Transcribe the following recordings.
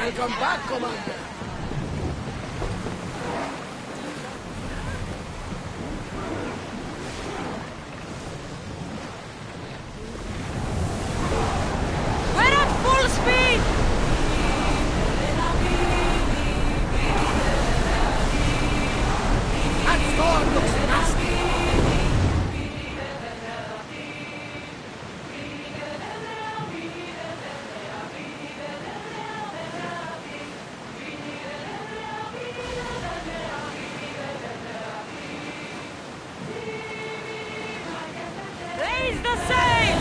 Welcome back, Commander. We're at full speed! That storm looks nasty. Raise the sail!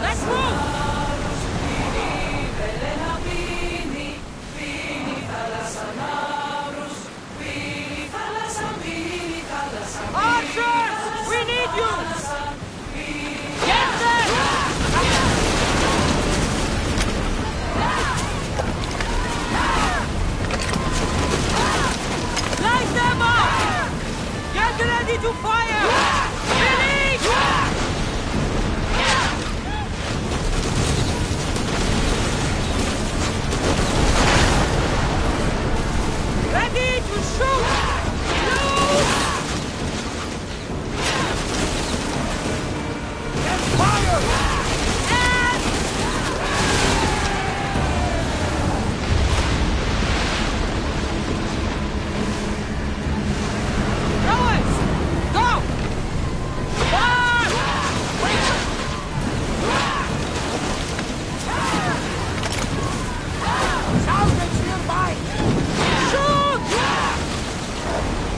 Let's move! Archers! We need you! Get them! Light them up! Get ready to fire! Release! Ready to shoot! Loose! Get fire! And... Rowers! Go! Fire! Salvage nearby! Shoot!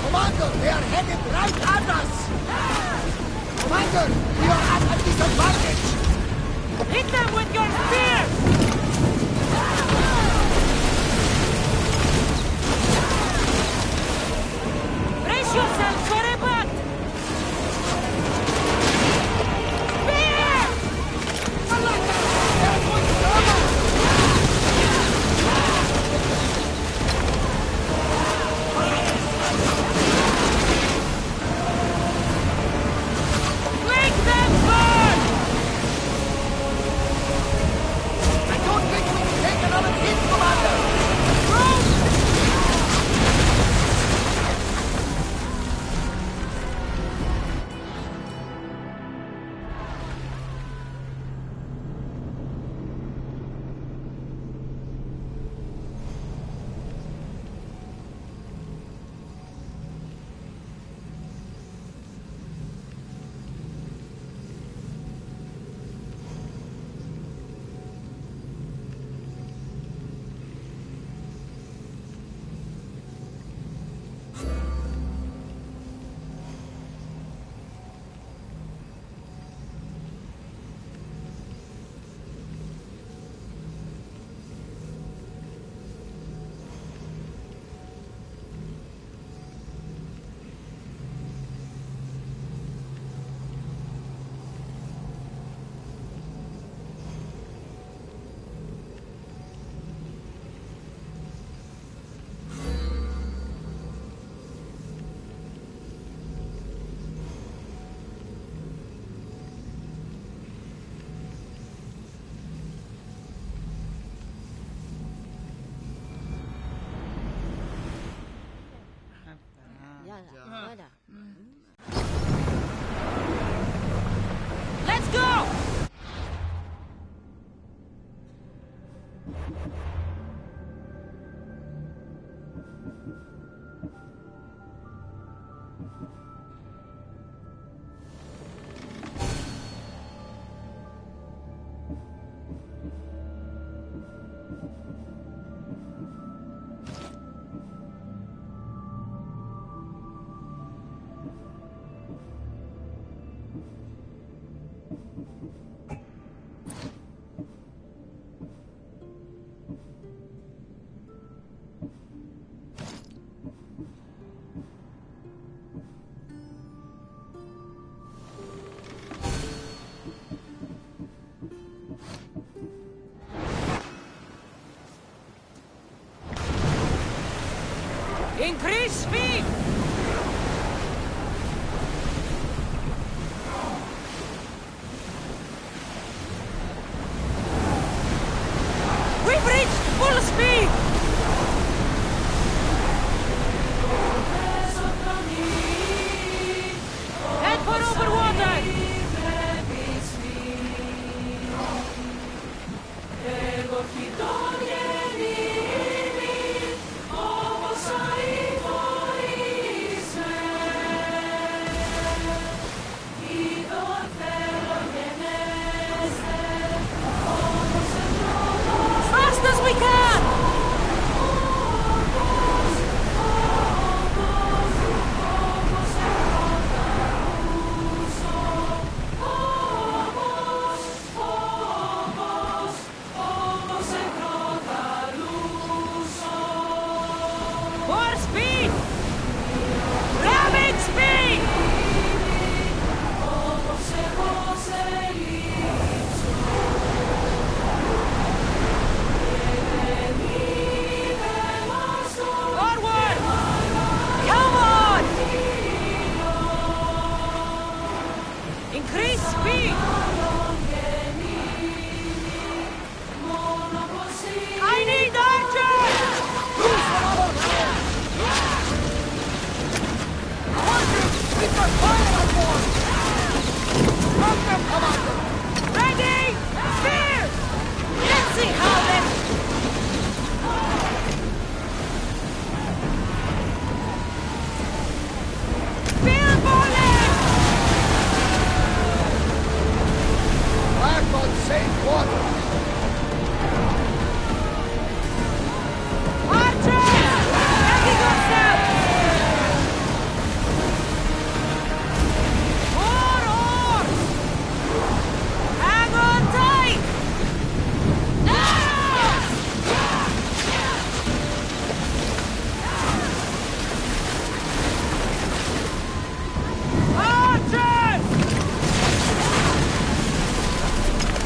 Commander, they are headed right at us! Commander, we are at a disadvantage! Hit them with your spear! Brace yourself for a butt! Spear! They're going to serve us! Make them burn! I don't think we can take another hit, Commander! Let's go! Increase speed! We've reached full speed! Head for open water! Fast as we can! More speed! Rapid speed! Forward! Come on! Increase speed! I need archers! Keep your fire on board! Drop them, Commander! Ready? Spears! Let's see how this... Spear volley! Back on safe water! Archers! Ready yourself! More oars! Hang on tight! Archers!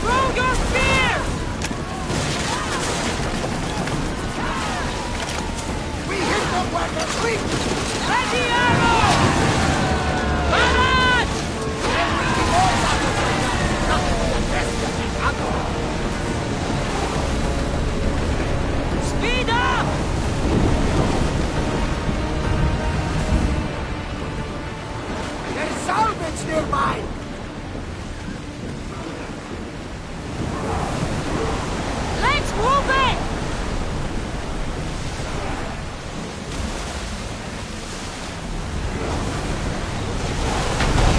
Throw your spears! We hit them where they're weak! Ready arrows! Barrage! Speed up! There's salvage nearby! Let's move it!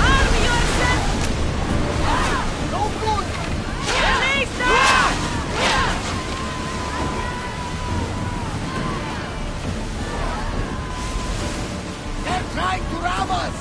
Arm yourself! No good! Release them! They're trying to ram us!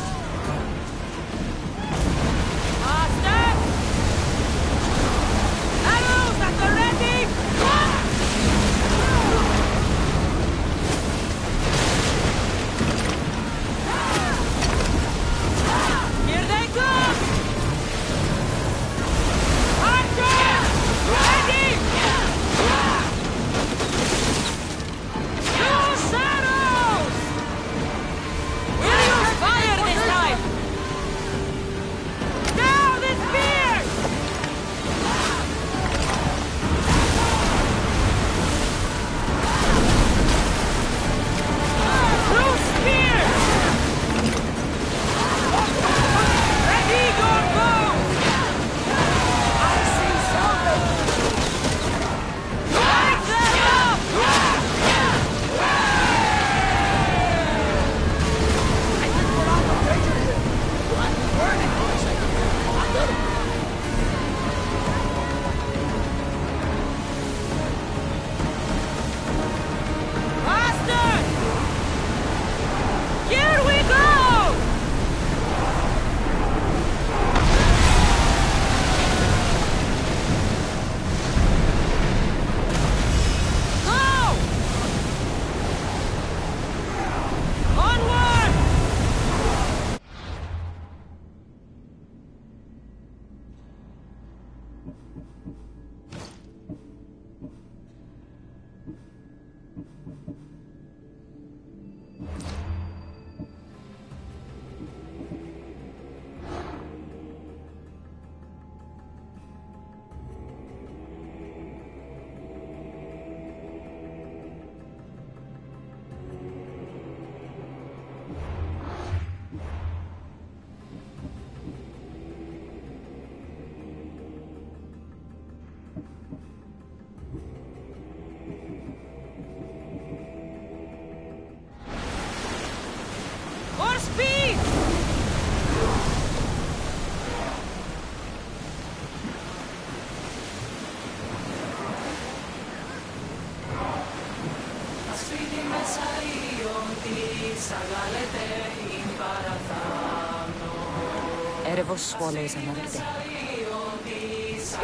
Edible swallows another day.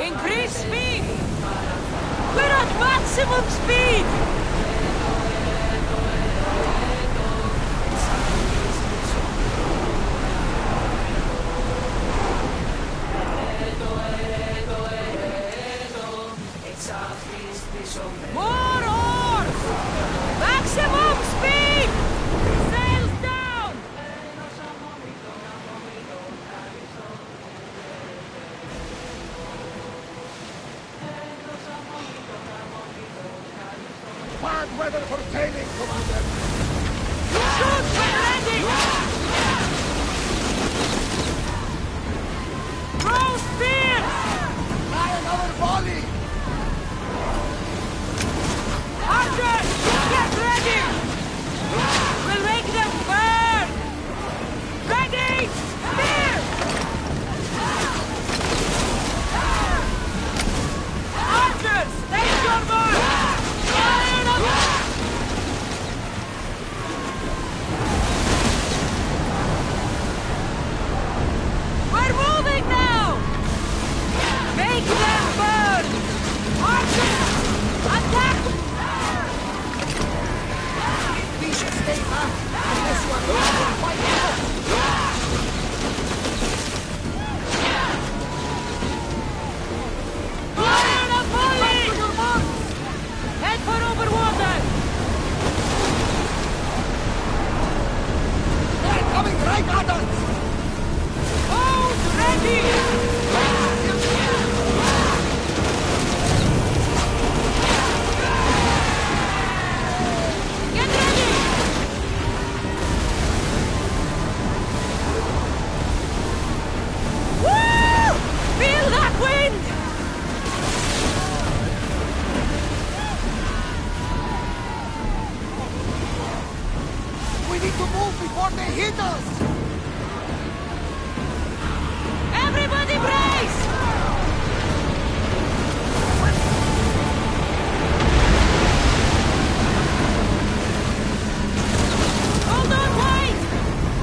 Increase speed! We're at maximum speed! More oars! Maximum speed! Sails down! Bad weather for sailing, Commander! Shoot when landing! Throw spears! Try another volley! Archers, get ready! We'll make them burn! Ready! Spear! Archers, take your mark! Fire them! We're moving now! Make them burn! Archers, attack! We should stay back unless you are going to fight out! Fire the volley! To your mark! Head for over water! They're coming right at us! Bows ready! Get ready! Woo! Feel that wind! We need to move before they hit us! Everybody brace! Hold on tight!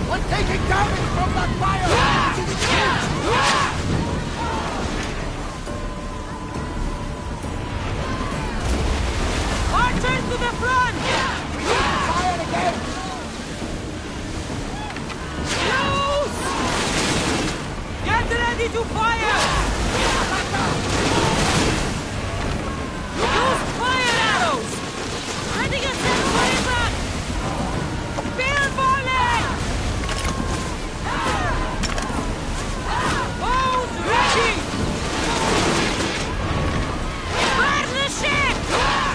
We're taking damage from that fire! Which is huge! Archers to the front! We need to fire again! Loose! Get ready to fire! Use fire arrows! Ready yourself for impact! Spear volley! Bows ready! Burn the ship!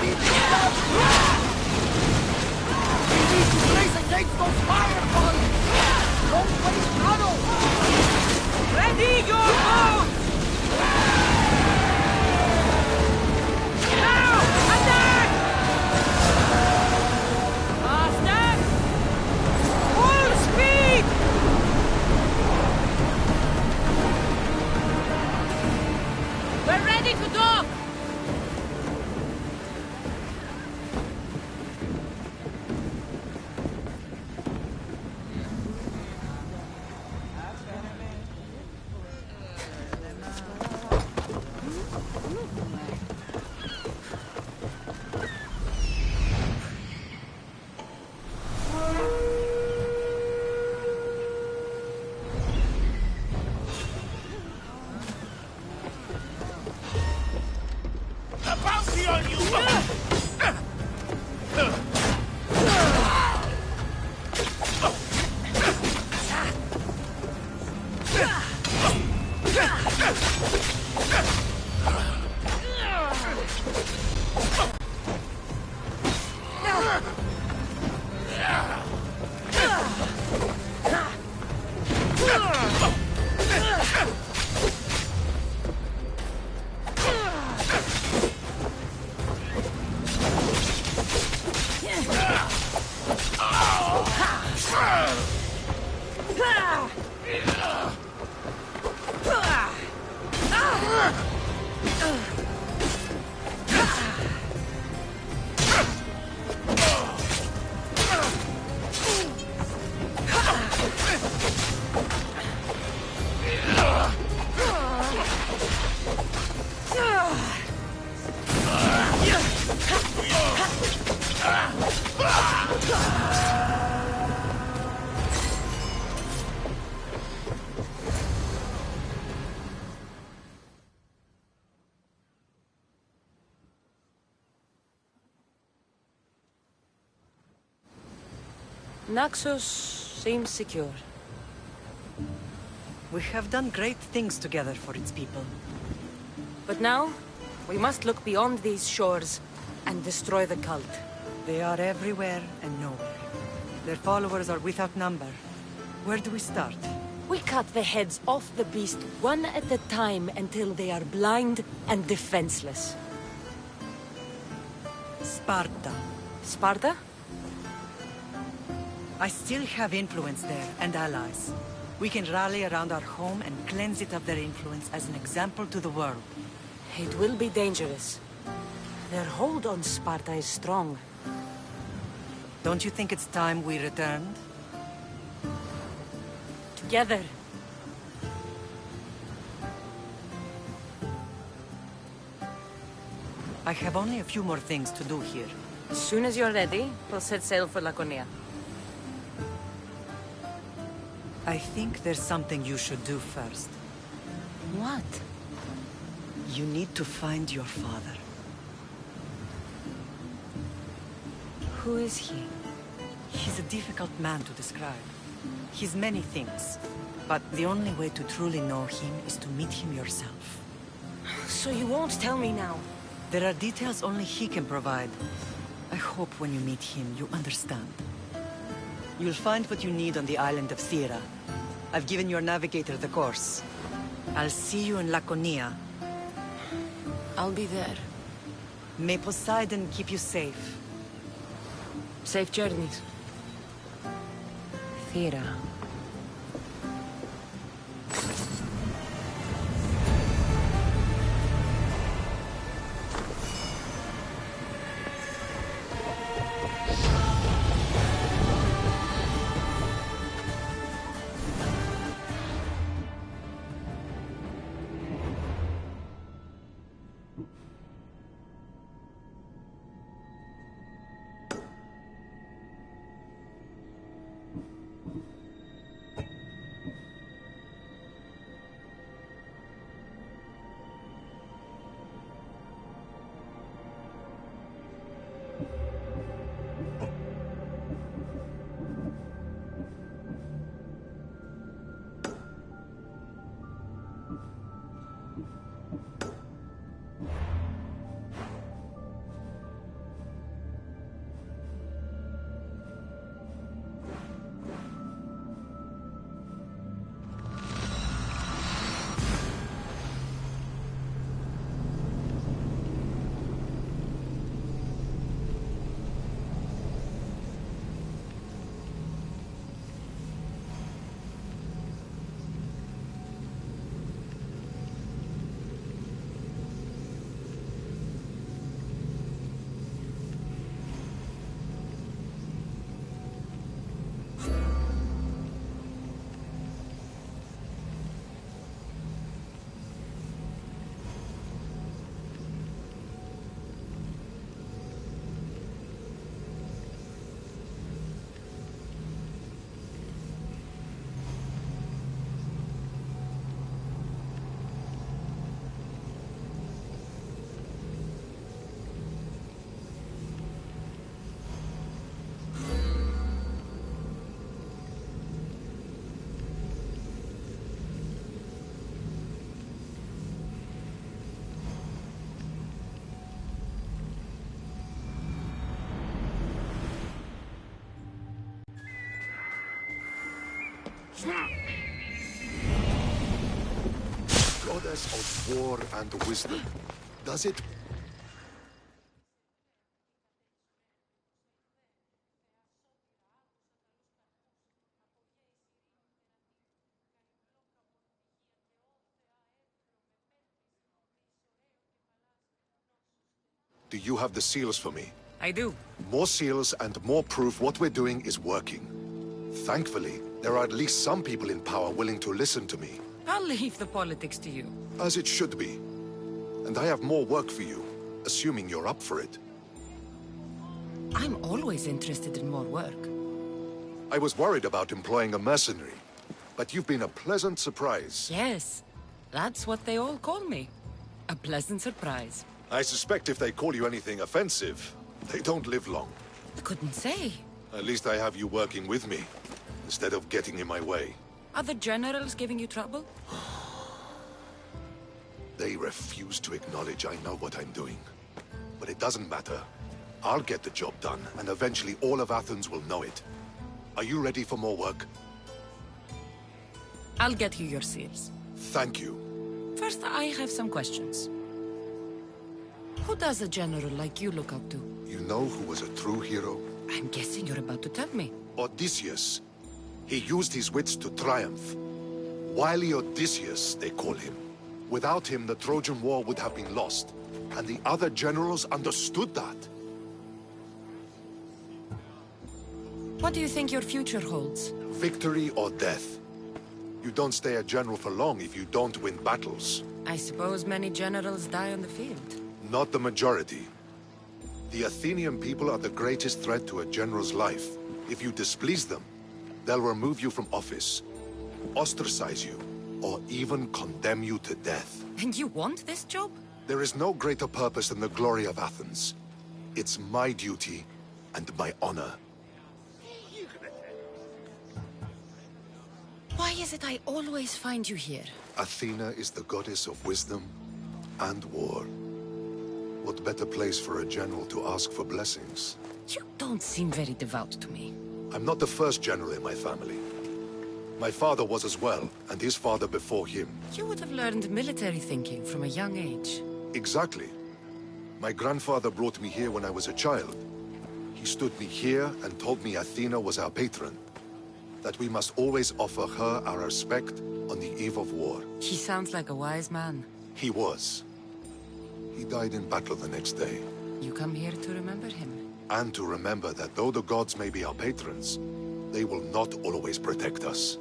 We need to brace against those fireballs! Don't waste arrows! Ready your bows! Now! Attack! Faster! Full speed! We're ready to dock! Naxos seems secure. We have done great things together for its people. But now, we must look beyond these shores and destroy the cult. They are everywhere and nowhere. Their followers are without number. Where do we start? We cut the heads off the beast one at a time until they are blind and defenseless. Sparta. Sparta? I still have influence there, and allies. We can rally around our home and cleanse it of their influence as an example to the world. It will be dangerous. Their hold on Sparta is strong. Don't you think it's time we returned? Together. I have only a few more things to do here. As soon as you're ready, we'll set sail for Laconia. I think there's something you should do first. What? You need to find your father. Who is he? He's a difficult man to describe. He's many things, but the only way to truly know him is to meet him yourself. So you won't tell me now? There are details only he can provide. I hope when you meet him, you understand. You'll find what you need on the island of Thera. I've given your navigator the course. I'll see you in Laconia. I'll be there. May Poseidon keep you safe. Safe journeys. Thera. Goddess of war and wisdom. Does it? Do you have the seals for me? I do. More seals and more proof what we're doing is working. Thankfully, there are at least some people in power willing to listen to me. I'll leave the politics to you. As it should be. And I have more work for you, assuming you're up for it. I'm always interested in more work. I was worried about employing a mercenary, but you've been a pleasant surprise. Yes, that's what they all call me. A pleasant surprise. I suspect if they call you anything offensive, they don't live long. I couldn't say. At least I have you working with me, instead of getting in my way. Are the generals giving you trouble? They refuse to acknowledge I know what I'm doing. But it doesn't matter. I'll get the job done, and eventually all of Athens will know it. Are you ready for more work? I'll get you your seals. Thank you. First, I have some questions. Who does a general like you look up to? You know who was a true hero? I'm guessing you're about to tell me. Odysseus. He used his wits to triumph. Wily Odysseus, they call him. Without him, the Trojan War would have been lost. And the other generals understood that. What do you think your future holds? Victory or death. You don't stay a general for long if you don't win battles. I suppose many generals die on the field. Not the majority. The Athenian people are the greatest threat to a general's life. If you displease them, they'll remove you from office, ostracize you, or even condemn you to death. And you want this job? There is no greater purpose than the glory of Athens. It's my duty and my honor. Why is it I always find you here? Athena is the goddess of wisdom and war. What better place for a general to ask for blessings? You don't seem very devout to me. I'm not the first general in my family. My father was as well, and his father before him. You would have learned military thinking from a young age. Exactly. My grandfather brought me here when I was a child. He stood me here and told me Athena was our patron. That we must always offer her our respect on the eve of war. He sounds like a wise man. He was. He died in battle the next day. You come here to remember him. And to remember that though the gods may be our patrons, they will not always protect us.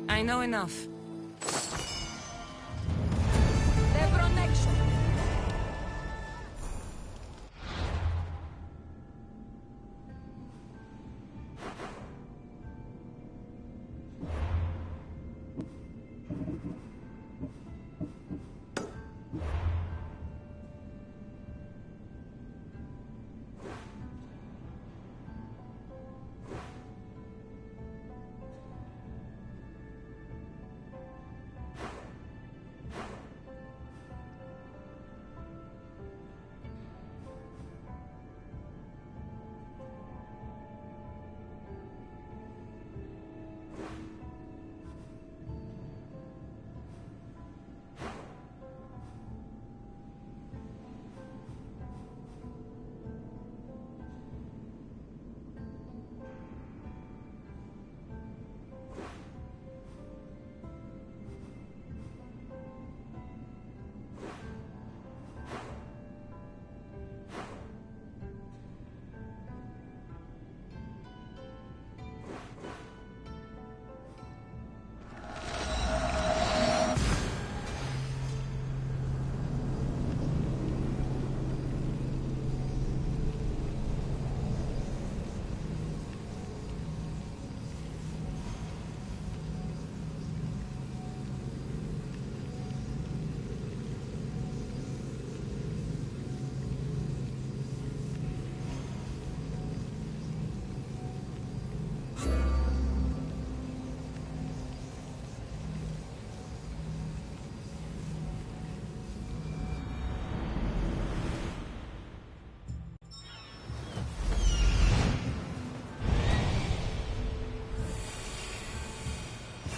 I know enough. Their protection.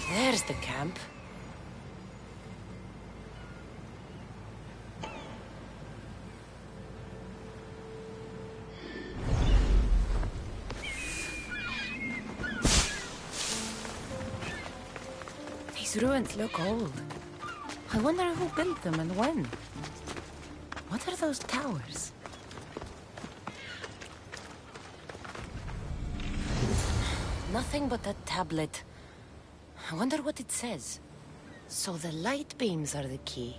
There's the camp. These ruins look old. I wonder who built them and when. What are those towers? Nothing but a tablet. I wonder what it says. So the light beams are the key.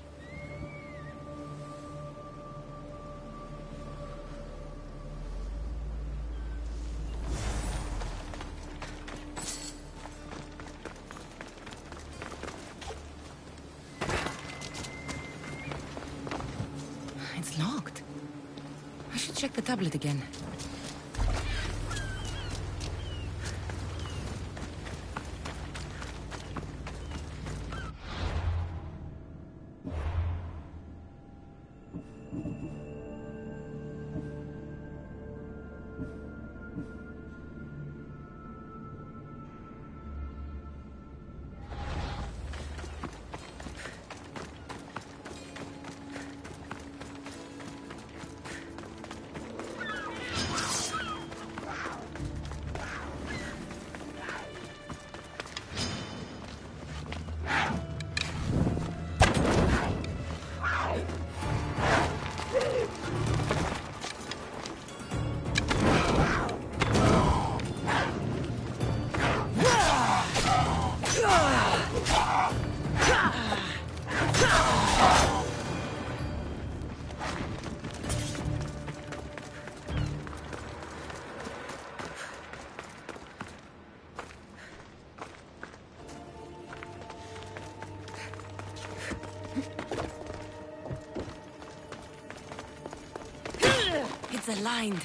It's locked. I should check the tablet again. It's aligned.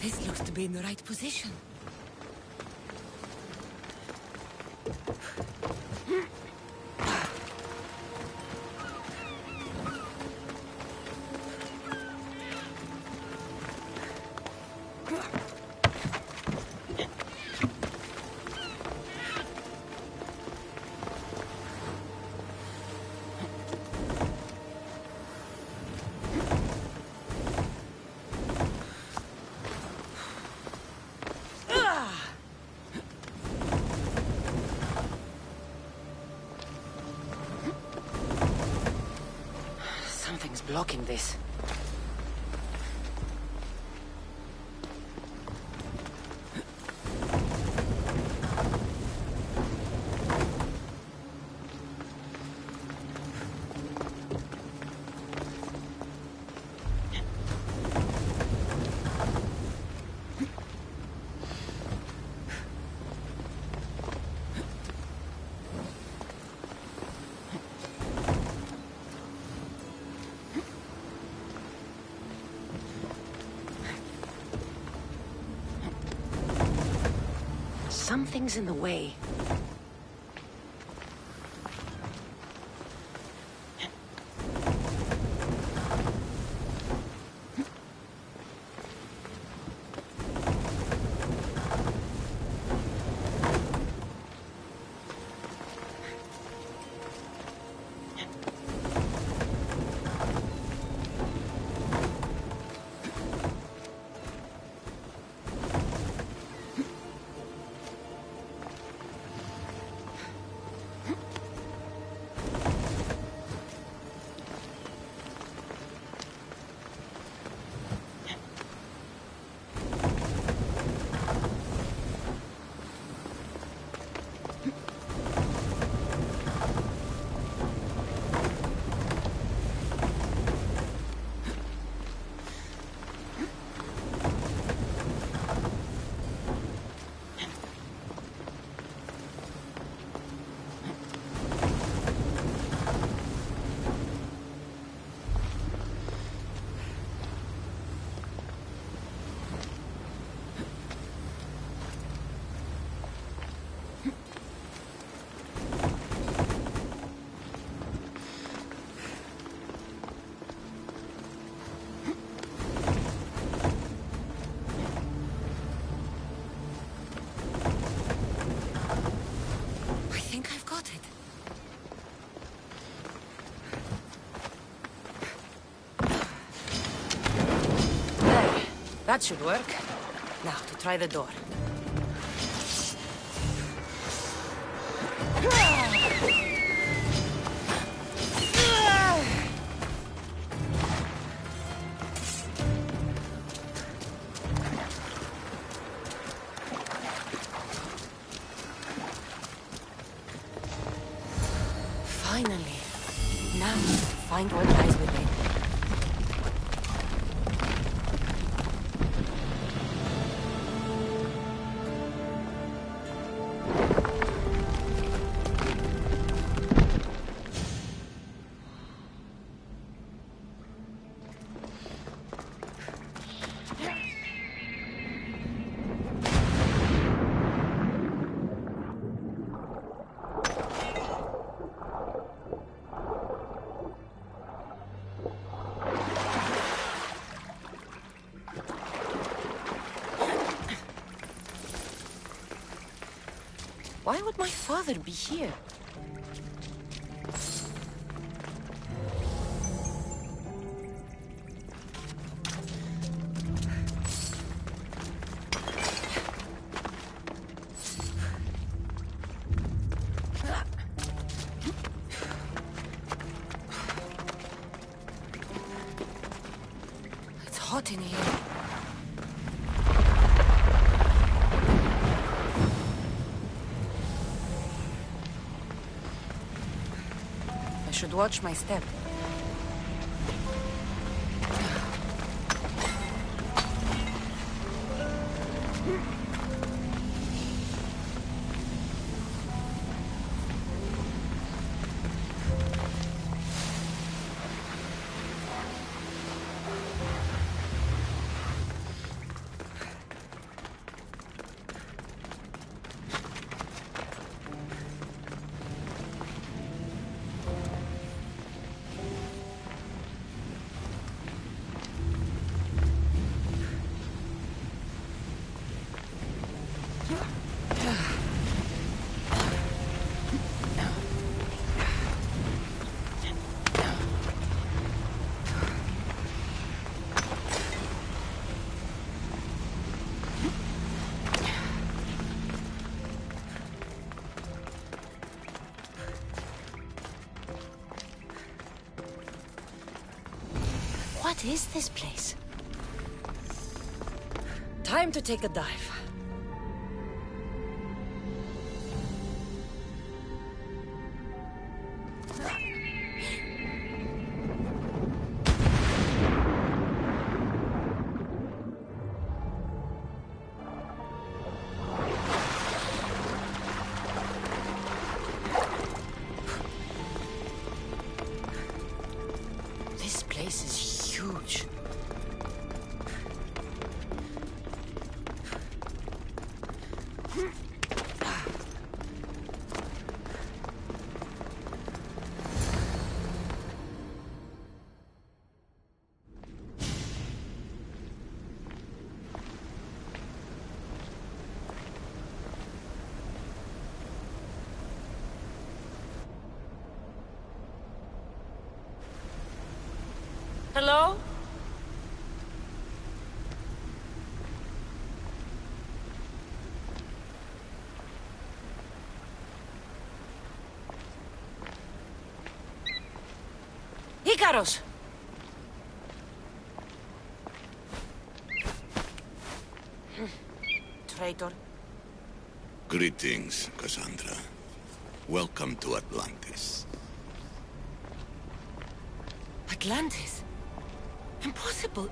This looks to be in the right position. Something's blocking this. Something's in the way. That should work. Now, to try the door. Finally. Now, find what lies within. Why would my father be here? It's hot in here. Should watch my step. What is this place? Time to take a dive. This place is huge. Hello? Icarus! Traitor. Greetings, Cassandra. Welcome to Atlantis. Atlantis? Impossible.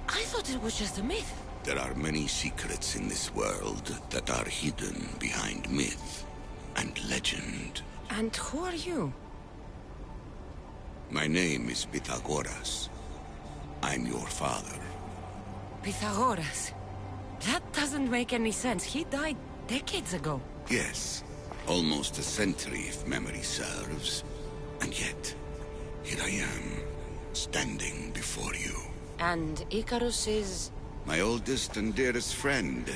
I thought it was just a myth. There are many secrets in this world that are hidden behind myth and legend. And who are you? My name is Pythagoras. I'm your father. Pythagoras. That doesn't make any sense. He died decades ago. Yes, almost a century if memory serves. And yet, here I am, standing before you. And Icarus is... My oldest and dearest friend.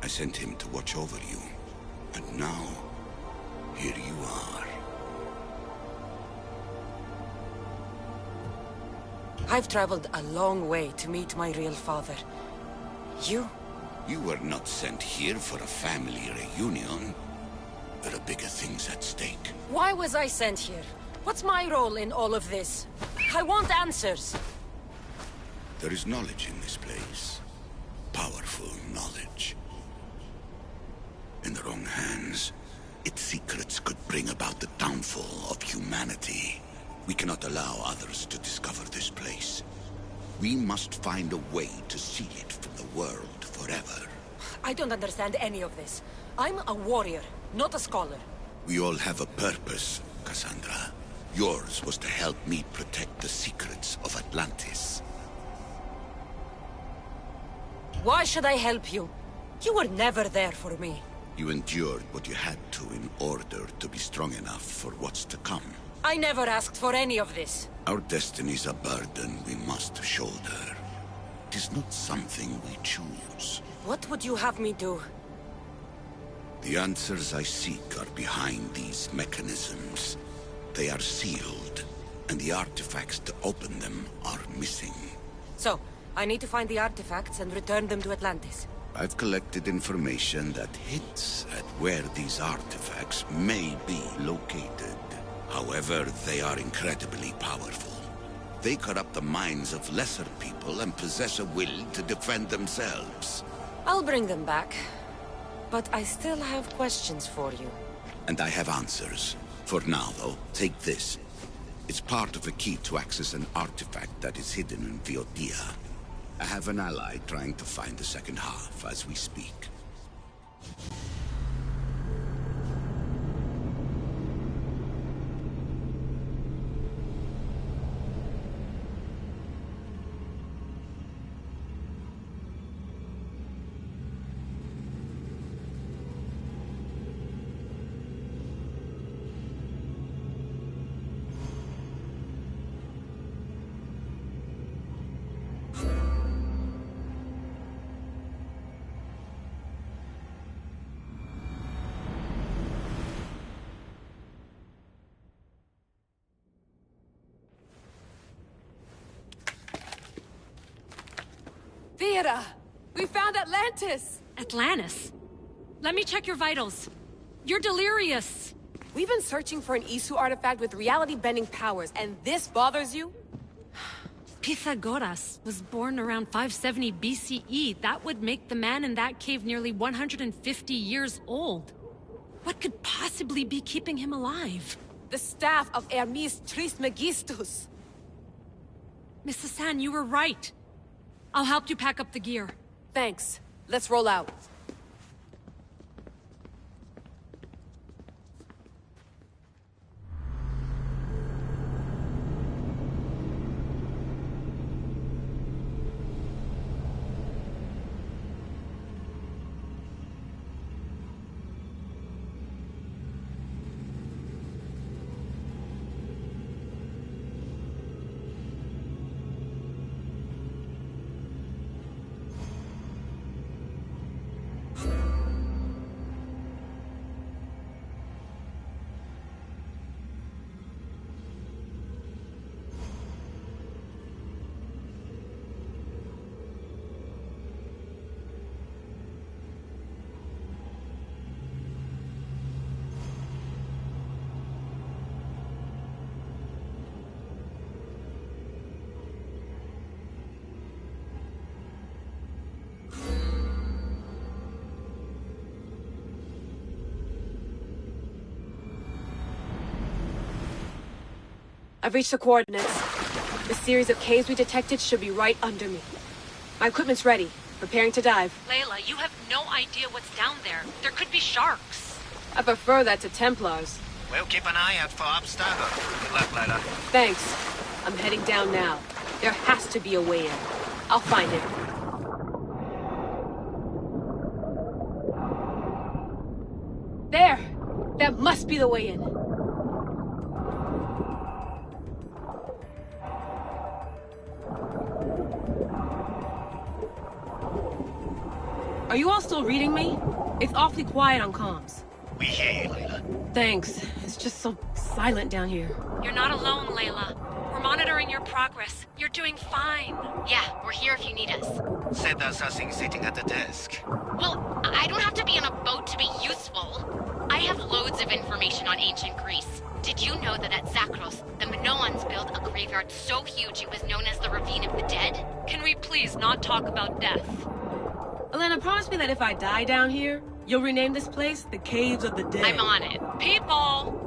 I sent him to watch over you. And now, here you are. I've traveled a long way to meet my real father. You? You were not sent here for a family reunion. There are bigger things at stake. Why was I sent here? What's my role in all of this? I want answers. There is knowledge in this place. Powerful knowledge. In the wrong hands, its secrets could bring about the downfall of humanity. We cannot allow others to discover this place. We must find a way to seal it from the world forever. I don't understand any of this. I'm a warrior, not a scholar. We all have a purpose, Cassandra. Yours was to help me protect the secrets of Atlantis. Why should I help you? You were never there for me. You endured what you had to in order to be strong enough for what's to come. I never asked for any of this. Our destiny's a burden we must shoulder. It is not something we choose. What would you have me do? The answers I seek are behind these mechanisms. They are sealed, and the artifacts to open them are missing. So, I need to find the artifacts and return them to Atlantis. I've collected information that hints at where these artifacts may be located. However, they are incredibly powerful. They corrupt the minds of lesser people and possess a will to defend themselves. I'll bring them back. But I still have questions for you. And I have answers. For now, though, take this. It's part of a key to access an artifact that is hidden in Viotia. I have an ally trying to find the second half as we speak. Theata! We found Atlantis! Atlantis? Let me check your vitals. You're delirious. We've been searching for an Isu artifact with reality-bending powers, and this bothers you? Pythagoras was born around 570 BCE. That would make the man in that cave nearly 150 years old. What could possibly be keeping him alive? The staff of Hermes Trismegistus. Miss Hassan, you were right. I'll help you pack up the gear. Thanks. Let's roll out. I've reached the coordinates. The series of caves we detected should be right under me. My equipment's ready. Preparing to dive. Layla, you have no idea what's down there. There could be sharks. I prefer that to Templars. We'll keep an eye out for obstacles. Good luck, Layla. Thanks. I'm heading down now. There has to be a way in. I'll find it. There! That must be the way in. Are you all still reading me? It's awfully quiet on comms. We hear you, Layla. Thanks. It's just so silent down here. You're not alone, Layla. We're monitoring your progress. You're doing fine. Yeah, we're here if you need us. Said there's nothing sitting at the desk. Well, I don't have to be on a boat to be useful. I have loads of information on ancient Greece. Did you know that at Zakros, the Minoans built a graveyard so huge it was known as the Ravine of the Dead? Can we please not talk about death? Elena, promise me that if I die down here, you'll rename this place the Caves of the Dead. I'm on it. People!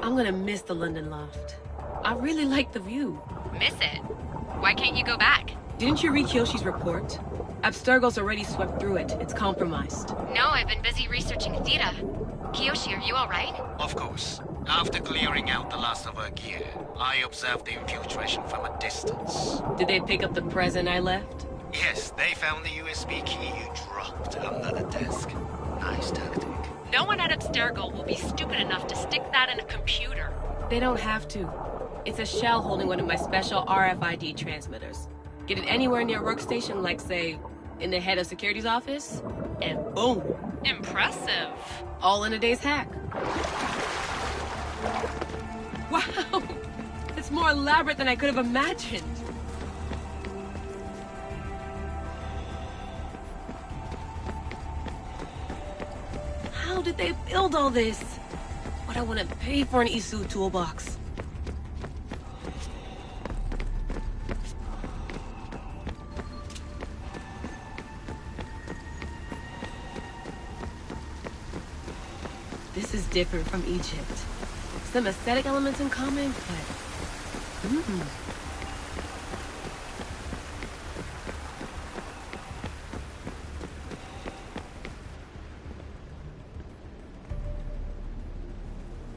I'm gonna miss the London loft. I really like the view. Miss it? Why can't you go back? Didn't you read Kyoshi's report? Abstergo's already swept through it. It's compromised. No, I've been busy researching Theta. Kiyoshi, are you alright? Of course. After clearing out the last of her gear, I observed the infiltration from a distance. Did they pick up the present I left? Yes, they found the USB key you dropped under the desk. Nice tactic. No one at Abstergo will be stupid enough to stick that in a computer. They don't have to. It's a shell holding one of my special RFID transmitters. Get it anywhere near a workstation, like, say, in the head of security's office, and boom. Impressive. All in a day's hack. Wow! It's more elaborate than I could have imagined. How did they build all this? What I want to pay for an Isu toolbox. This is different from Egypt. Some aesthetic elements in common, but...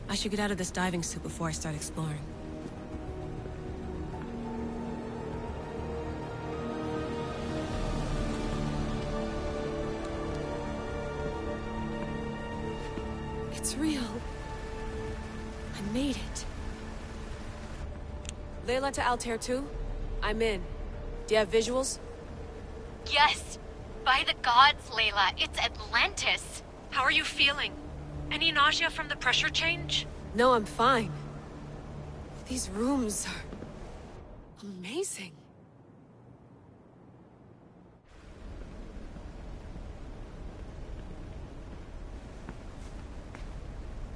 I should get out of this diving suit before I start exploring. It's real. I made it. Layla to Altair 2? I'm in. Do you have visuals? Yes! By the gods, Layla, it's Atlantis! How are you feeling? Any nausea from the pressure change? No, I'm fine. These rooms are... amazing.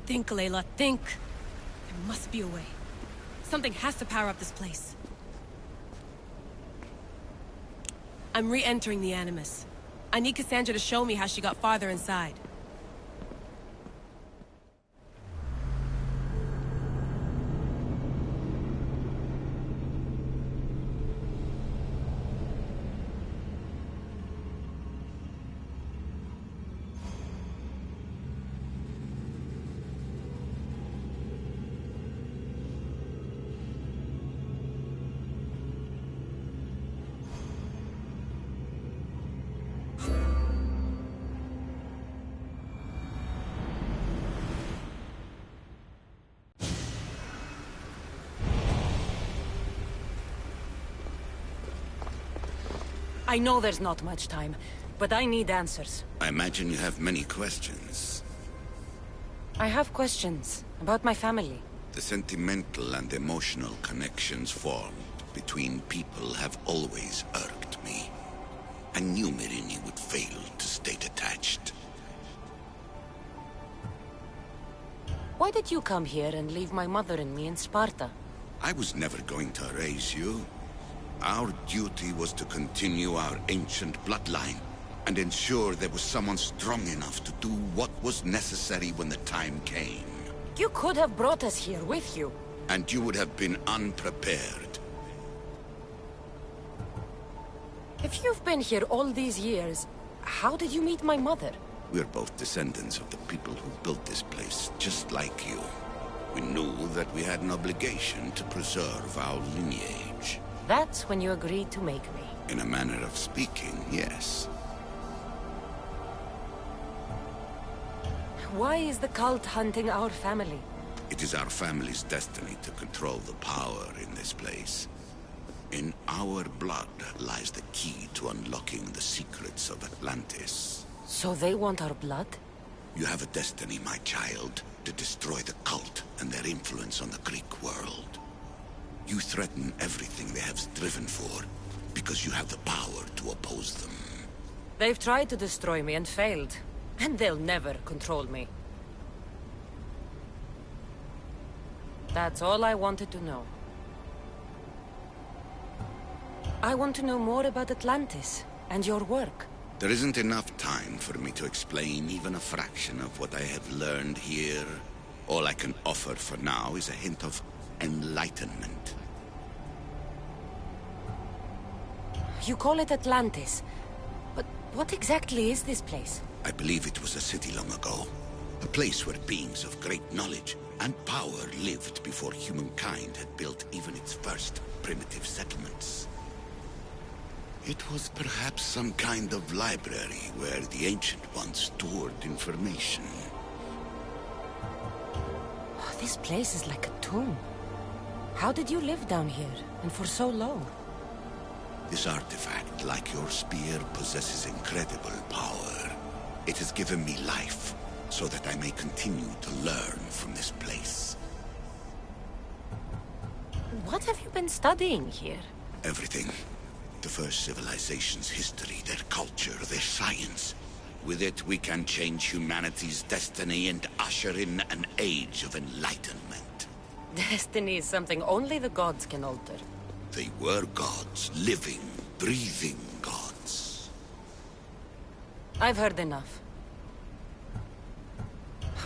Think, Layla, think. There must be a way. Something has to power up this place. I'm re-entering the Animus. I need Cassandra to show me how she got farther inside. I know there's not much time, but I need answers. I imagine you have many questions. I have questions about my family. The sentimental and emotional connections formed between people have always irked me. I knew Myrini would fail to stay detached. Why did you come here and leave my mother and me in Sparta? I was never going to erase you. Our duty was to continue our ancient bloodline and ensure there was someone strong enough to do what was necessary when the time came. You could have brought us here with you. And you would have been unprepared. If you've been here all these years, how did you meet my mother? We're both descendants of the people who built this place, just like you. We knew that we had an obligation to preserve our lineage. That's when you agreed to make me. In a manner of speaking, yes. Why is the cult hunting our family? It is our family's destiny to control the power in this place. In our blood lies the key to unlocking the secrets of Atlantis. So they want our blood? You have a destiny, my child, to destroy the cult and their influence on the Greek world. You threaten everything they have striven for, because you have the power to oppose them. They've tried to destroy me and failed. And they'll never control me. That's all I wanted to know. I want to know more about Atlantis and your work. There isn't enough time for me to explain even a fraction of what I have learned here. All I can offer for now is a hint of enlightenment. You call it Atlantis, but what exactly is this place? I believe it was a city long ago. A place where beings of great knowledge and power lived before humankind had built even its first primitive settlements. It was perhaps some kind of library where the Ancient Ones stored information. Oh, this place is like a tomb. How did you live down here, and for so long? This artifact, like your spear, possesses incredible power. It has given me life, so that I may continue to learn from this place. What have you been studying here? Everything. The first civilization's history, their culture, their science. With it, we can change humanity's destiny and usher in an age of enlightenment. Destiny is something only the gods can alter. They were gods, living, breathing gods. I've heard enough.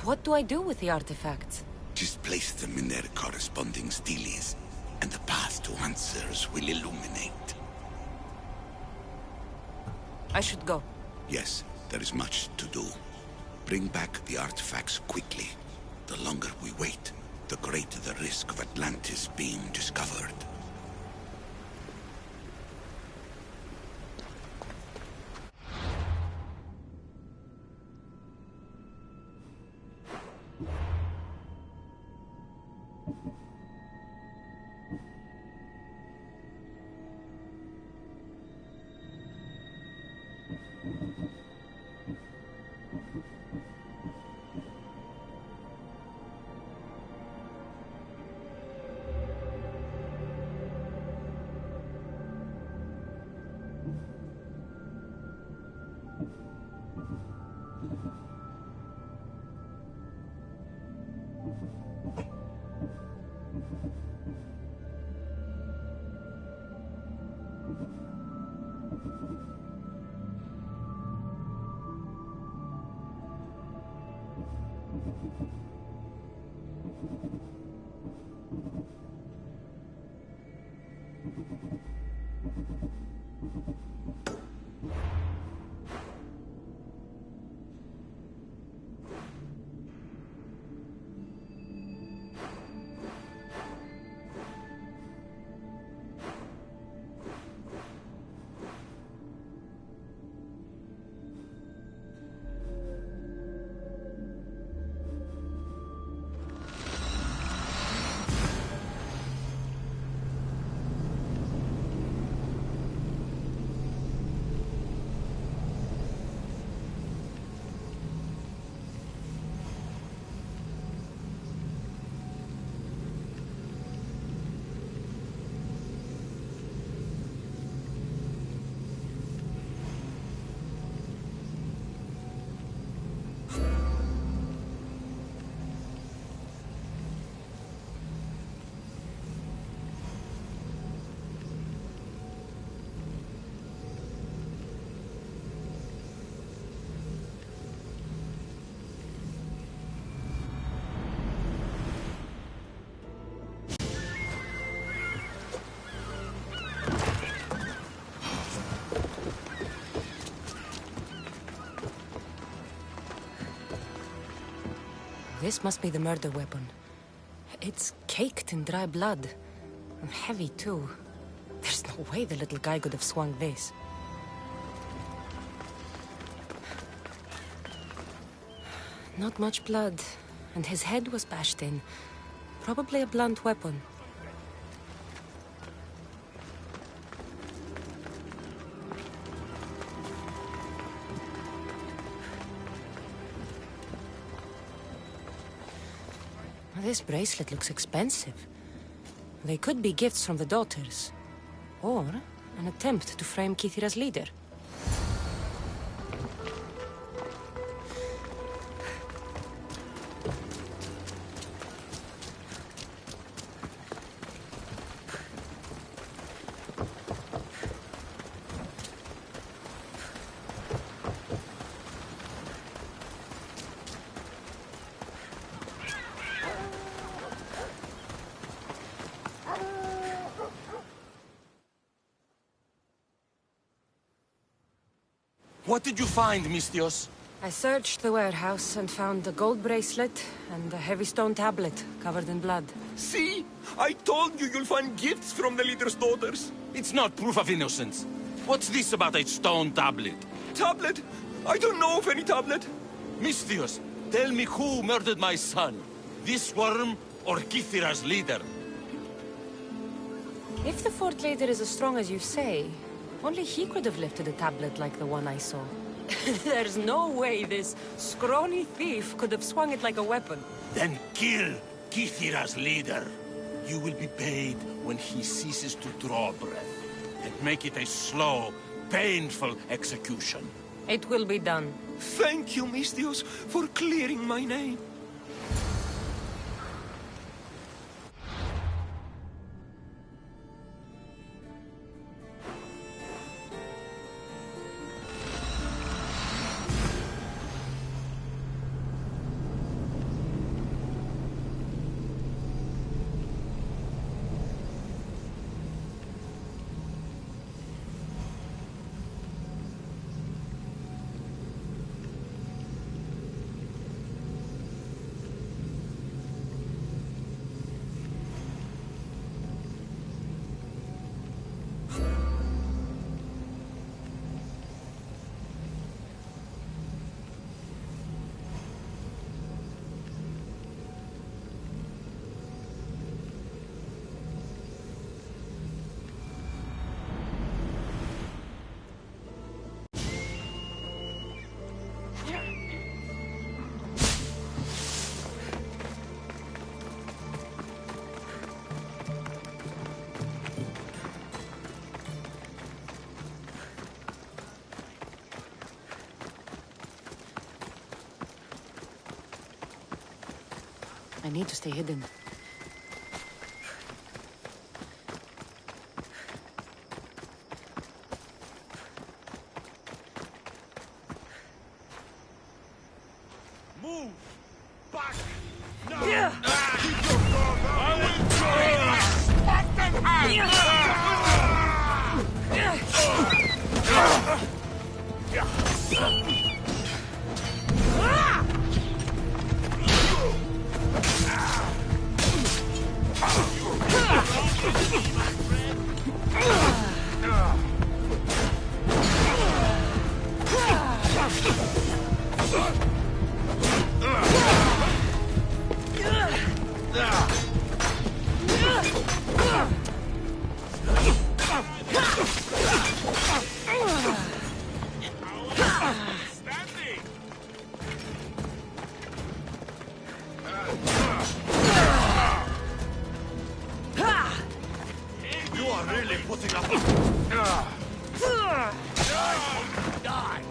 What do I do with the artifacts? Just place them in their corresponding steles, and the path to answers will illuminate. I should go. Yes, there is much to do. Bring back the artifacts quickly. The longer we wait, the greater the risk of Atlantis being discovered. This must be the murder weapon. It's caked in dry blood. And heavy, too. There's no way the little guy could have swung this. Not much blood, and his head was bashed in. Probably a blunt weapon. This bracelet looks expensive. They could be gifts from the daughters. Or an attempt to frame Kithira's leader. What did you find, Mistios? I searched the warehouse and found a gold bracelet and a heavy stone tablet covered in blood. See? I told you you'll find gifts from the leader's daughters. It's not proof of innocence. What's this about a stone tablet? Tablet? I don't know of any tablet. Mistios, tell me who murdered my son. This worm or Kithira's leader? If the fort leader is as strong as you say, only he could have lifted a tablet like the one I saw. There's no way this scrawny thief could have swung it like a weapon. Then kill Kithira's leader. You will be paid when he ceases to draw breath. And make it a slow, painful execution. It will be done. Thank you, Mistios, for clearing my name. I need to stay hidden. Move! Back! No! Keep your dog out! I will try! What the You are really putting up Die!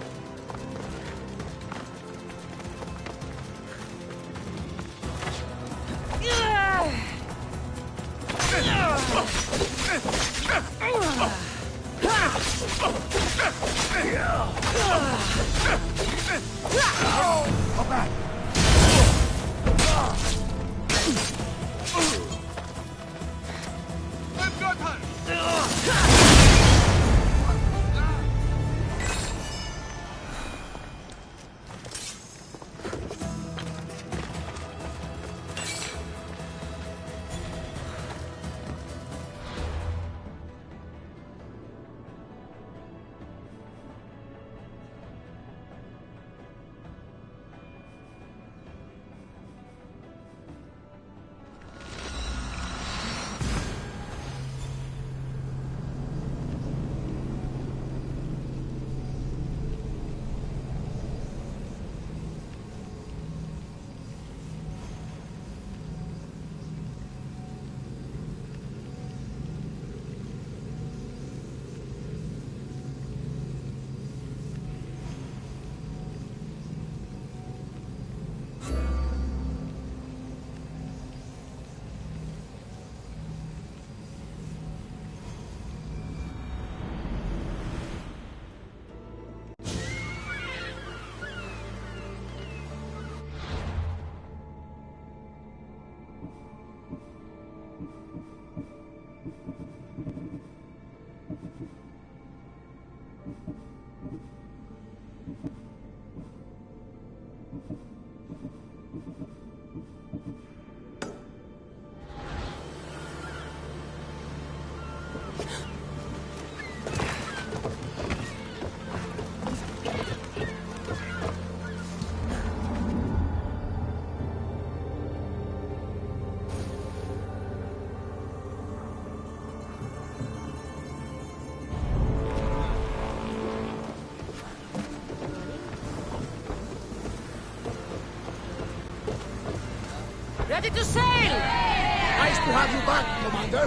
I've got her! Ready to sail! Nice to have you back, Commander.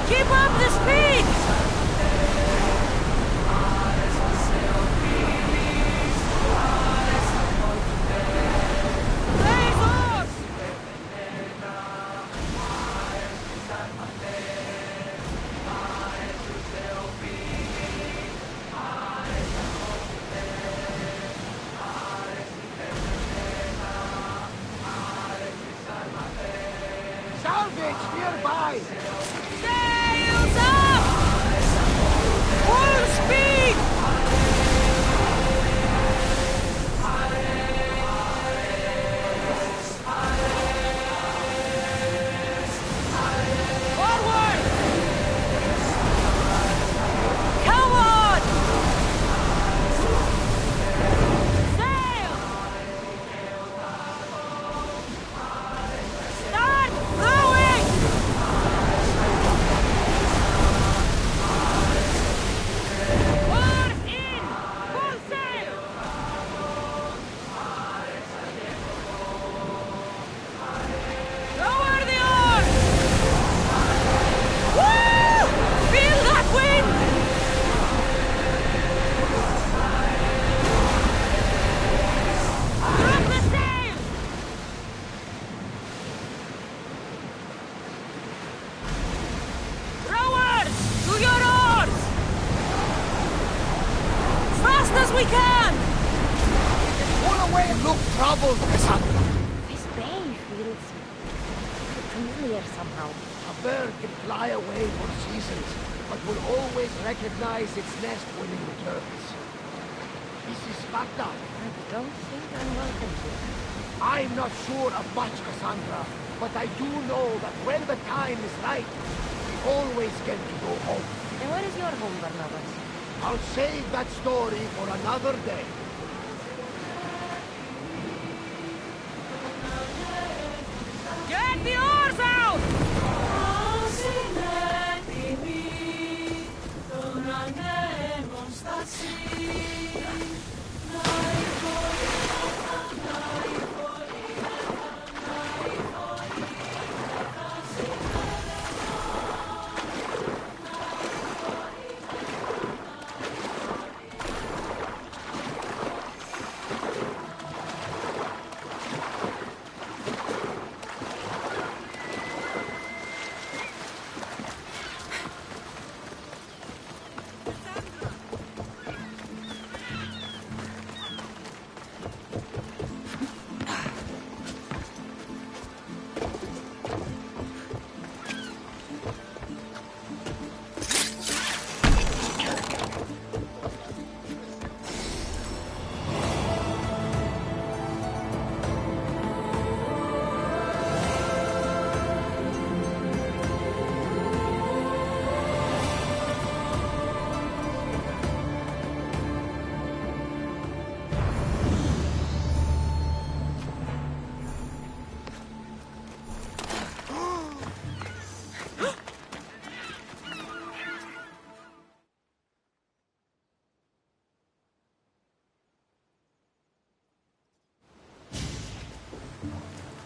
Keep up the speed! Salvage nearby! Sails up! Full speed! Forward! Come on! Sail! Start rowing! Oars in! Full sail! Lower the oars! Woo! Feel that wind! Drop the sail! Rowers! To your oars! Fast as we can! Pull away and look troubled, Cassandra. This bay feels familiar somehow. A bird can fly away for seasons, but will always recognize its nest when it returns. This is Sparta. I don't think I'm welcome here. I'm not sure of much, Cassandra, but I do know that when the time is right, we always get to go home. And where is your home, Barnabas? I'll save that story for another day. Get the oars out!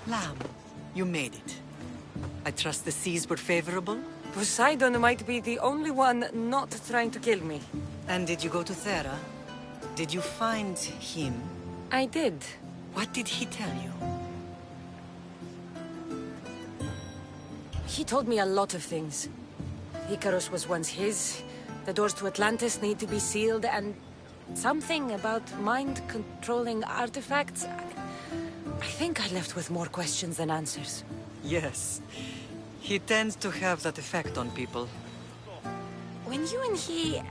Lamb, you made it. I trust the seas were favorable? Poseidon might be the only one not trying to kill me. And did you go to Thera? Did you find him? I did. What did he tell you? He told me a lot of things. Icarus was once his, the doors to Atlantis need to be sealed, and something about mind-controlling artifacts. I think I left with more questions than answers. Yes. He tends to have that effect on people. When you and he...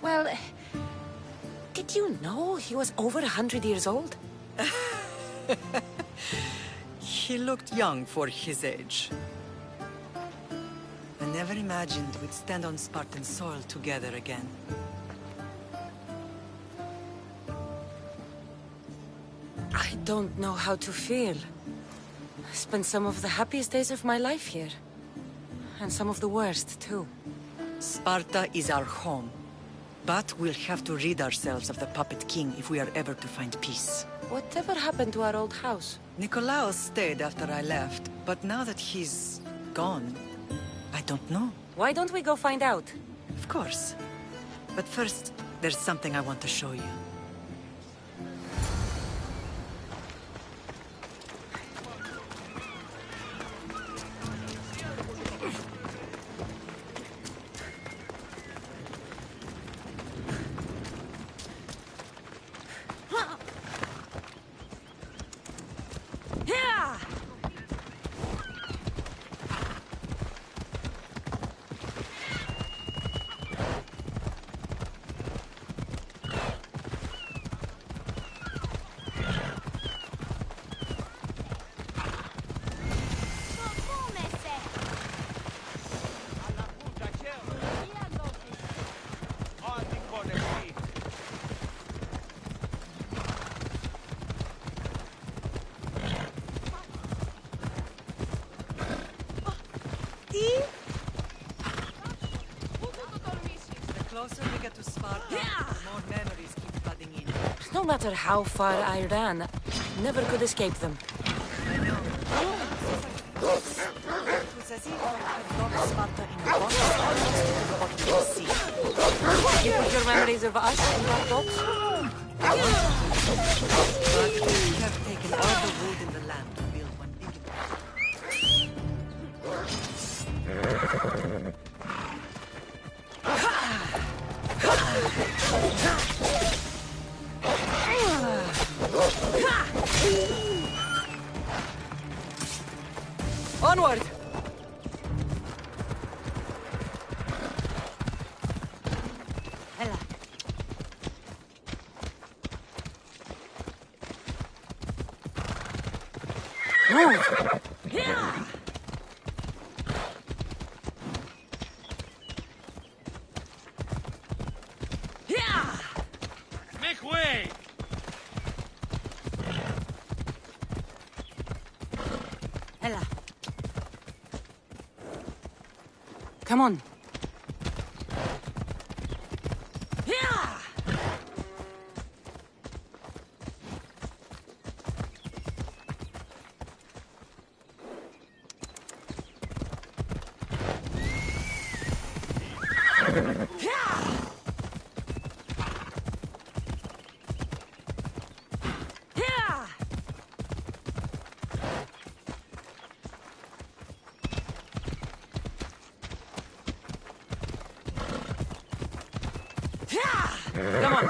Well... Did you know he was over 100 years old? He looked young for his age. I never imagined we'd stand on Spartan soil together again. don't know how to feel. I spent some of the happiest days of my life here. And some of the worst, too. Sparta is our home. But we'll have to rid ourselves of the Puppet King if we are ever to find peace. Whatever happened to our old house? Nikolaos stayed after I left, but now that he's gone, I don't know. Why don't we go find out? Of course. But first, there's something I want to show you. The closer we get to Sparta, the more memories keep flooding in. No matter how far I ran, I never could escape them. I know. It was as if I had locked Sparta in a box to the bottom of the sea. You put your memories of us in that box? I wanted to, but we have taken all the wood in the land to build one big Onward! Move! Make way! Ella. Come on. Come on.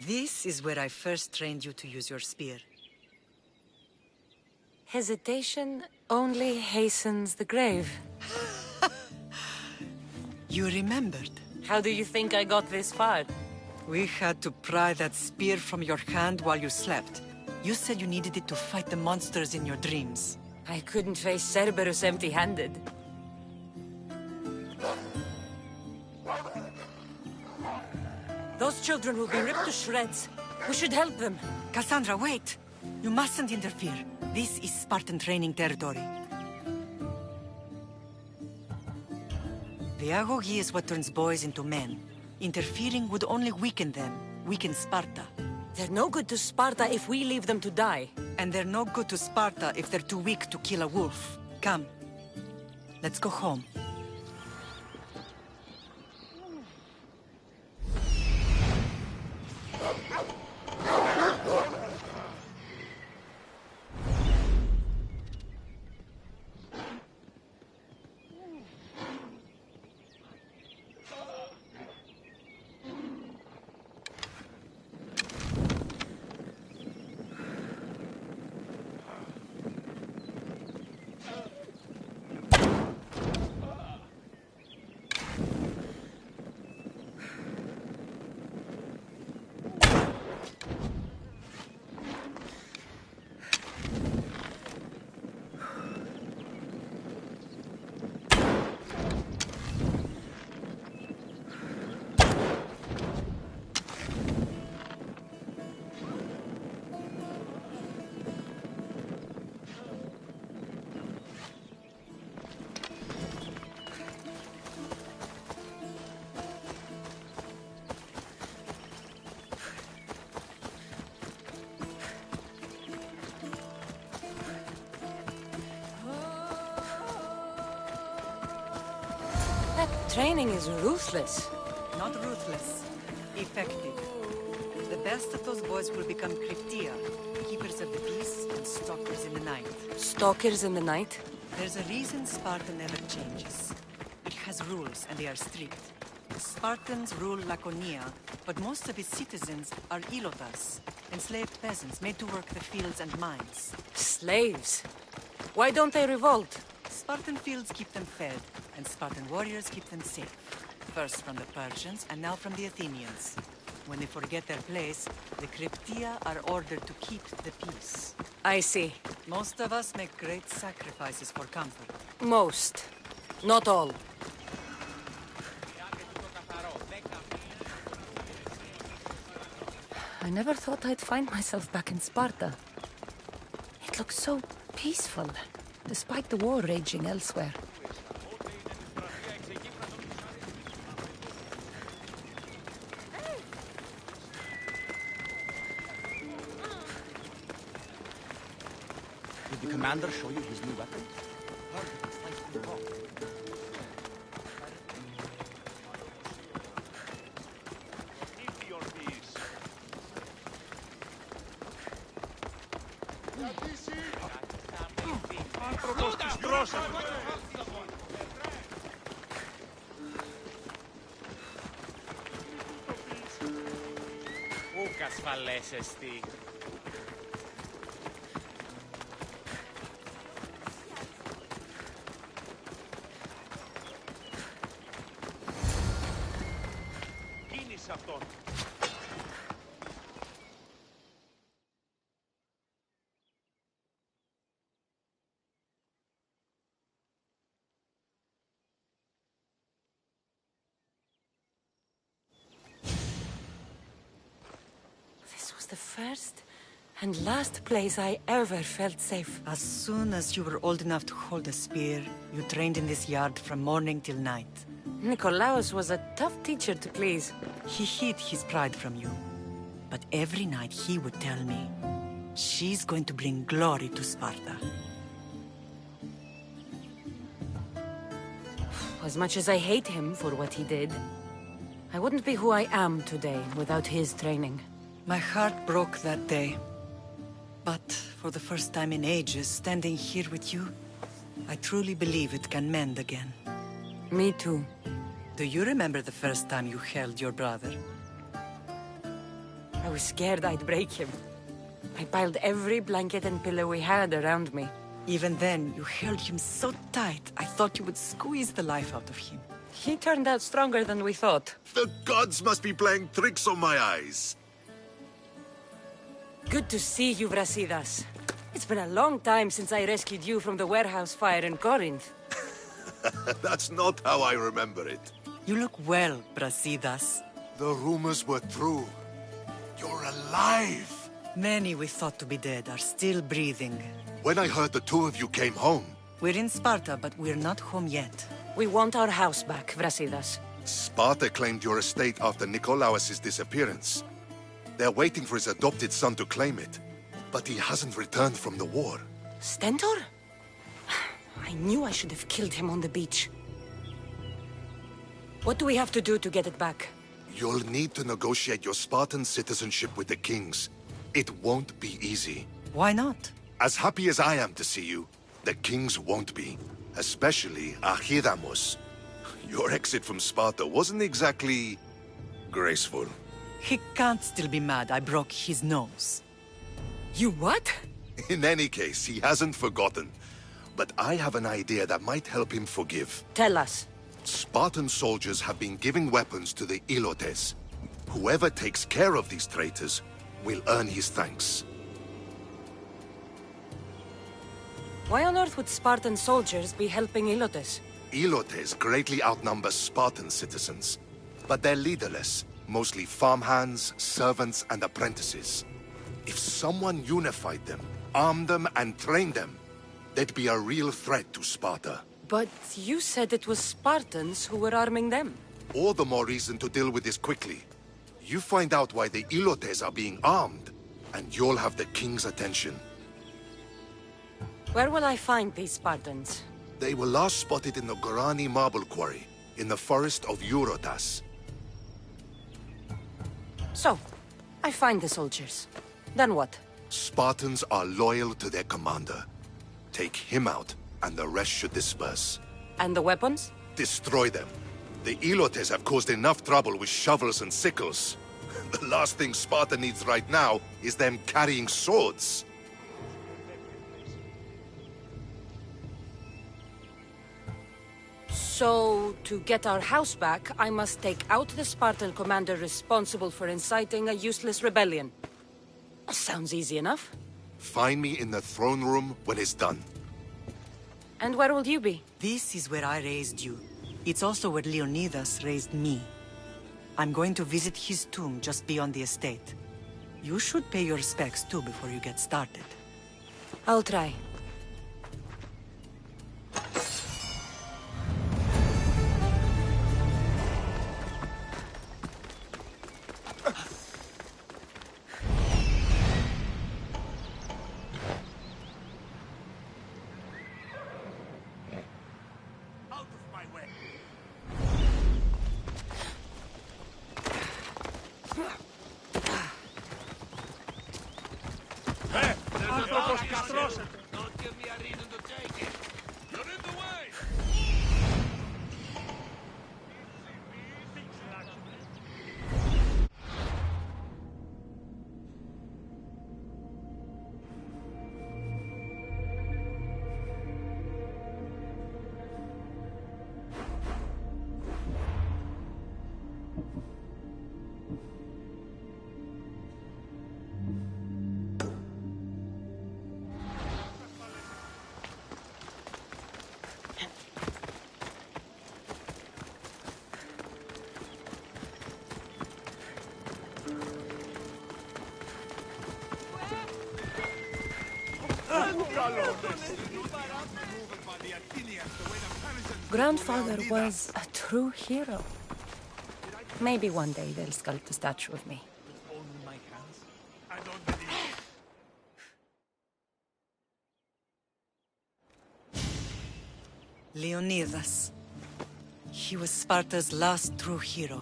This is where I first trained you to use your spear. Hesitation only hastens the grave. You remembered. How do you think I got this far? We had to pry that spear from your hand while you slept. You said you needed it to fight the monsters in your dreams. I couldn't face Cerberus empty-handed. Those children will be ripped to shreds. We should help them. Cassandra, wait! You mustn't interfere. This is Spartan training territory. The agoge is what turns boys into men. Interfering would only weaken them, weaken Sparta. They're no good to Sparta if we leave them to die. And they're no good to Sparta if they're too weak to kill a wolf. Come. Let's go home. training is ruthless. Not ruthless. Effective. The best of those boys will become Cryptia, keepers of the peace and stalkers in the night. Stalkers in the night? There's a reason Sparta never changes. It has rules, and they are strict. Spartans rule Laconia, but most of its citizens are Ilotas, enslaved peasants made to work the fields and mines. Slaves? Why don't they revolt? Spartan fields keep them fed, and Spartan warriors keep them safe. First from the Persians, and now from the Athenians. When they forget their place, the Cryptia are ordered to keep the peace. I see. Most of us make great sacrifices for comfort. Most. Not all. I never thought I'd find myself back in Sparta. It looks so peaceful, despite the war raging elsewhere. Did the commander show you his new weapon? Ούκας φαλές εστί. Κίνησε αυτόν. The first and last place I ever felt safe. As soon as you were old enough to hold a spear, you trained in this yard from morning till night. Nikolaos was a tough teacher to please. He hid his pride from you. But every night he would tell me, she's going to bring glory to Sparta. As much as I hate him for what he did, I wouldn't be who I am today without his training. My heart broke that day. But for the first time in ages, standing here with you, I truly believe it can mend again. Me too. Do you remember the first time you held your brother? I was scared I'd break him. I piled every blanket and pillow we had around me. Even then, you held him so tight, I thought you would squeeze the life out of him. He turned out stronger than we thought. The gods must be playing tricks on my eyes. Good to see you, Brasidas. It's been a long time since I rescued you from the warehouse fire in Corinth. That's not how I remember it. You look well, Brasidas. The rumors were true. You're alive! Many we thought to be dead are still breathing. When I heard the two of you came home... We're in Sparta, but we're not home yet. We want our house back, Brasidas. Sparta claimed your estate after Nikolaos' disappearance. They're waiting for his adopted son to claim it. But he hasn't returned from the war. Stentor? I knew I should have killed him on the beach. What do we have to do to get it back? You'll need to negotiate your Spartan citizenship with the kings. It won't be easy. Why not? As happy as I am to see you, the kings won't be. Especially Archidamos. Your exit from Sparta wasn't exactly... graceful. He can't still be mad I broke his nose. You what? In any case, he hasn't forgotten. But I have an idea that might help him forgive. Tell us. Spartan soldiers have been giving weapons to the Ilotes. Whoever takes care of these traitors will earn his thanks. Why on earth would Spartan soldiers be helping Ilotes? Ilotes greatly outnumber Spartan citizens, but they're leaderless, mostly farmhands, servants, and apprentices. If someone unified them, armed them, and trained them, they'd be a real threat to Sparta. But you said it was Spartans who were arming them. All the more reason to deal with this quickly. You find out why the Ilotes are being armed, and you'll have the king's attention. Where will I find these Spartans? They were last spotted in the Gorani marble quarry. in the forest of Eurotas. So, I find the soldiers. Then what? Spartans are loyal to their commander. Take him out, and the rest should disperse. And the weapons? Destroy them. The Elotes have caused enough trouble with shovels and sickles. The last thing Sparta needs right now is them carrying swords. So, to get our house back, I must take out the Spartan commander responsible for inciting a useless rebellion. Sounds easy enough. Find me in the throne room when it's done. And where will you be? This is where I raised you. It's also where Leonidas raised me. I'm going to visit his tomb just beyond the estate. You should pay your respects too before you get started. I'll try. Don't give me a reason to take it. You're in the way. Grandfather was a true hero. Maybe one day they'll sculpt a statue of me. Leonidas. He was Sparta's last true hero.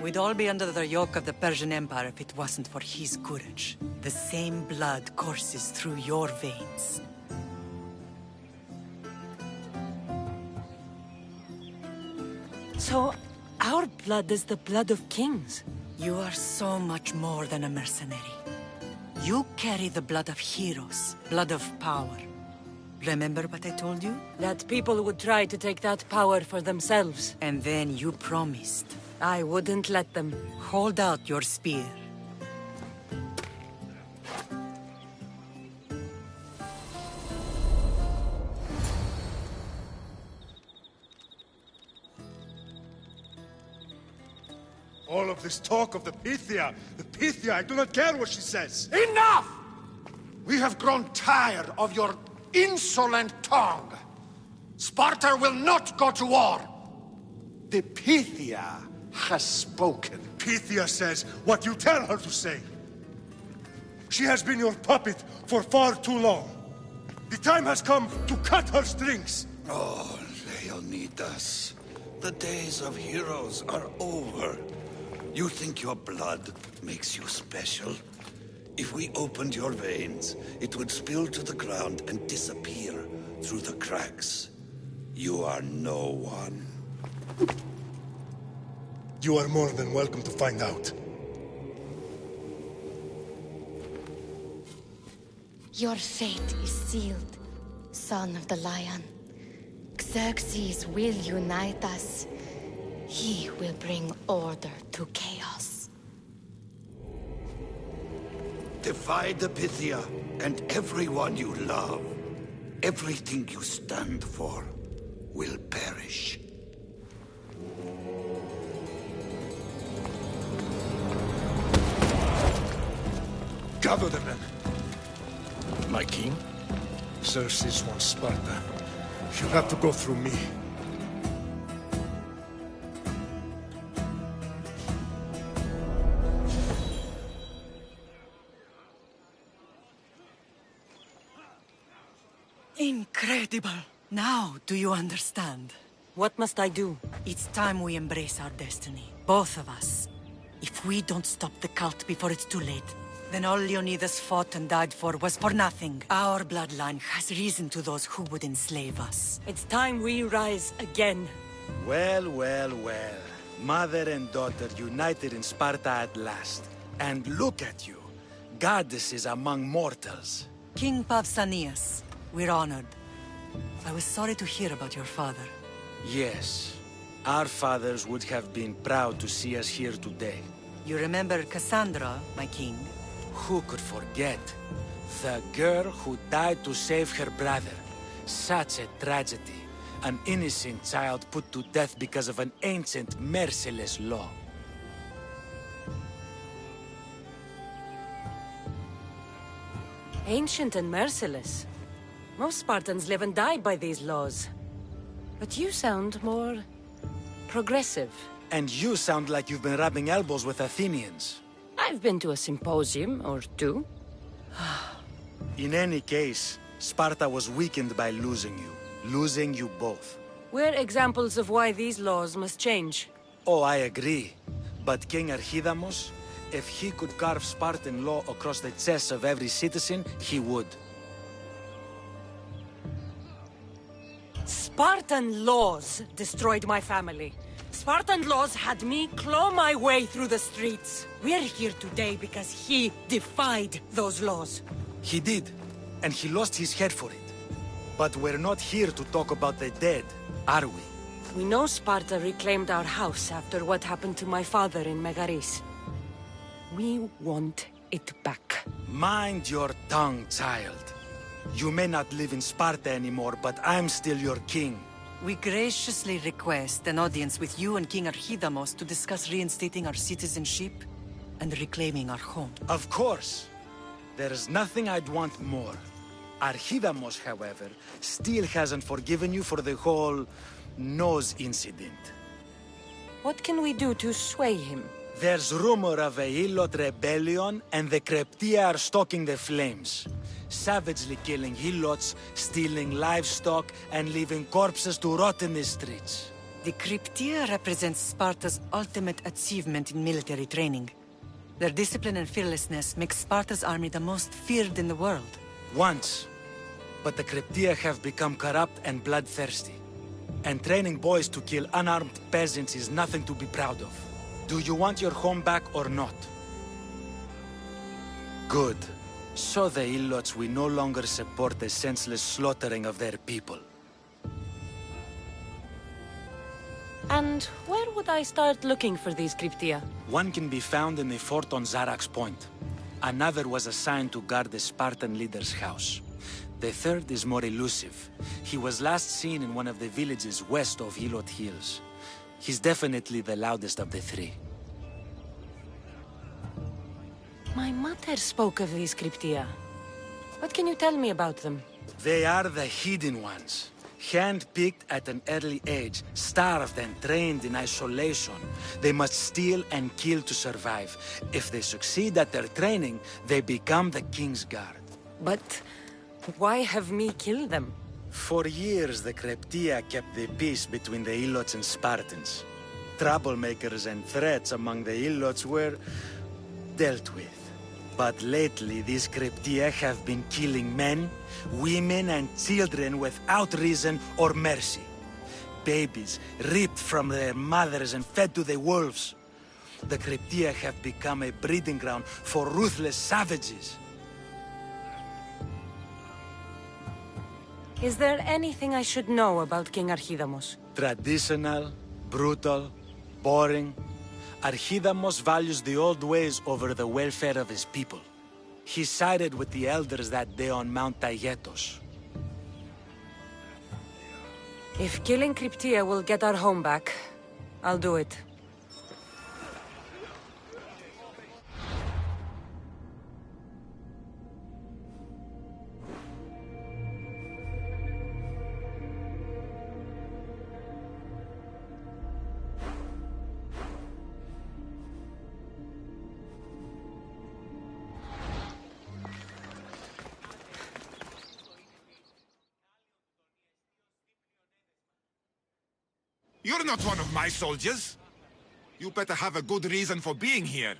We'd all be under the yoke of the Persian Empire if it wasn't for his courage. The same blood courses through your veins. So, our blood is the blood of kings. You are so much more than a mercenary. You carry the blood of heroes, blood of power. Remember what I told you? That people would try to take that power for themselves. And then you promised. I wouldn't let them. Hold out your spear. All of this talk of the Pythia, I do not care what she says. Enough! We have grown tired of your insolent tongue. Sparta will not go to war. The Pythia has spoken. Pythia says what you tell her to say. She has been your puppet for far too long. The time has come to cut her strings. Oh, Leonidas, the days of heroes are over. You think your blood makes you special? If we opened your veins, it would spill to the ground and disappear through the cracks. You are no one. You are more than welcome to find out. Your fate is sealed, son of the lion. Xerxes will unite us. He will bring order to chaos. Defy the Pythia and everyone you love. Everything you stand for will perish. Gather the men. My king? Xerxes wants Sparta. She'll have to go through me. Incredible! Now, do you understand? What must I do? It's time we embrace our destiny. Both of us. If we don't stop the cult before it's too late, then all Leonidas fought and died for was for nothing. Our bloodline has reason to those who would enslave us. It's time we rise again. Well, well, well. Mother and daughter united in Sparta at last. And look at you. Goddesses among mortals. King Pausanias, we're honored. I was sorry to hear about your father. Yes. Our fathers would have been proud to see us here today. You remember Cassandra, my king? Who could forget? The girl who died to save her brother. Such a tragedy. An innocent child put to death because of an ancient, merciless law. Ancient and merciless. Most Spartans live and die by these laws. But you sound more progressive. And you sound like you've been rubbing elbows with Athenians. I've been to a symposium or two. In any case, Sparta was weakened by losing you. Losing you both. We're examples of why these laws must change. Oh, I agree. But King Archidamos, if he could carve Spartan law across the chests of every citizen, he would. Spartan laws destroyed my family. Spartan laws had me claw my way through the streets. We're here today because he defied those laws. He did, and he lost his head for it. But we're not here to talk about the dead, are we? We know Sparta reclaimed our house after what happened to my father in Megaris. We want it back. Mind your tongue, child. You may not live in Sparta anymore, but I'm still your king. We graciously request an audience with you and King Archidamos to discuss reinstating our citizenship and reclaiming our home. Of course. There is nothing I'd want more. Archidamos, however, still hasn't forgiven you for the whole nose incident. What can we do to sway him? There's rumor of a Hilot rebellion, and the Kryptia are stalking the flames. Savagely killing Helots, stealing livestock, and leaving corpses to rot in the streets. The Kryptia represents Sparta's ultimate achievement in military training. Their discipline and fearlessness make Sparta's army the most feared in the world. Once. But the Kryptia have become corrupt and bloodthirsty. And training boys to kill unarmed peasants is nothing to be proud of. Do you want your home back or not? Good. So the Ilots will no longer support the senseless slaughtering of their people. And where would I start looking for these Kryptia? One can be found in the fort on Zarax Point. Another was assigned to guard the Spartan leader's house. The third is more elusive. He was last seen in one of the villages west of Hilot Hills. He's definitely the loudest of the three. My mother spoke of these Kryptia. What can you tell me about them? They are the hidden ones. Hand-picked at an early age, starved and trained in isolation. They must steal and kill to survive. If they succeed at their training, they become the King's Guard. But why have me kill them? For years, the Kryptia kept the peace between the Ilots and Spartans. Troublemakers and threats among the Ilots were dealt with. But lately, these Kryptia have been killing men, women, and children without reason or mercy. Babies ripped from their mothers and fed to the wolves. The Kryptia have become a breeding ground for ruthless savages. Is there anything I should know about King Archidamos? Traditional, brutal, boring. Archidamos values the old ways over the welfare of his people. He sided with the elders that day on Mount Taygetos. If killing Kryptia will get our home back, I'll do it. You're not one of my soldiers. You better have a good reason for being here.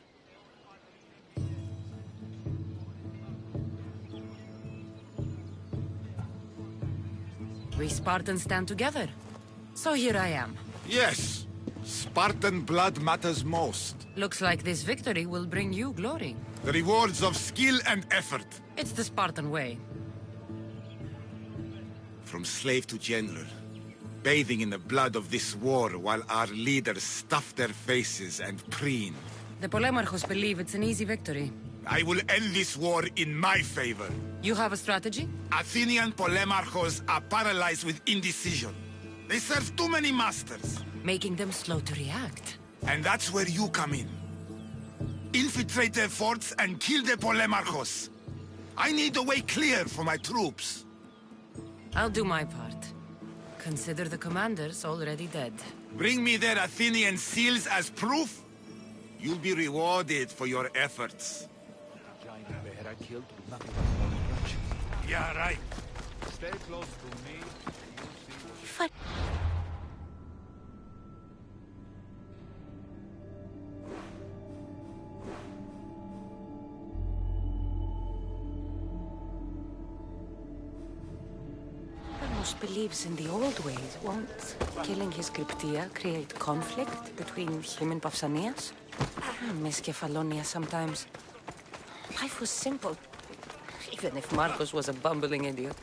We Spartans stand together. So here I am. Yes. Spartan blood matters most. Looks like this victory will bring you glory. The rewards of skill and effort. It's the Spartan way. From slave to general. Bathing in the blood of this war while our leaders stuff their faces and preen. The Polemarchos believe it's an easy victory. I will end this war in my favor. You have a strategy? Athenian Polemarchos are paralyzed with indecision. They serve too many masters. Making them slow to react. And that's where you come in. Infiltrate their forts and kill the Polemarchos. I need a way clear for my troops. I'll do my part. Consider the commanders already dead. Bring me their Athenian seals as proof. You'll be rewarded for your efforts. Yeah, right. Stay close to me. Panos believes in the old ways. Won't killing his Cryptia create conflict between him and Pausanias? I miss Kefalonia sometimes. Life was simple, even if Marcos was a bumbling idiot.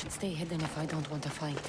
Stay hidden if I don't want to fight.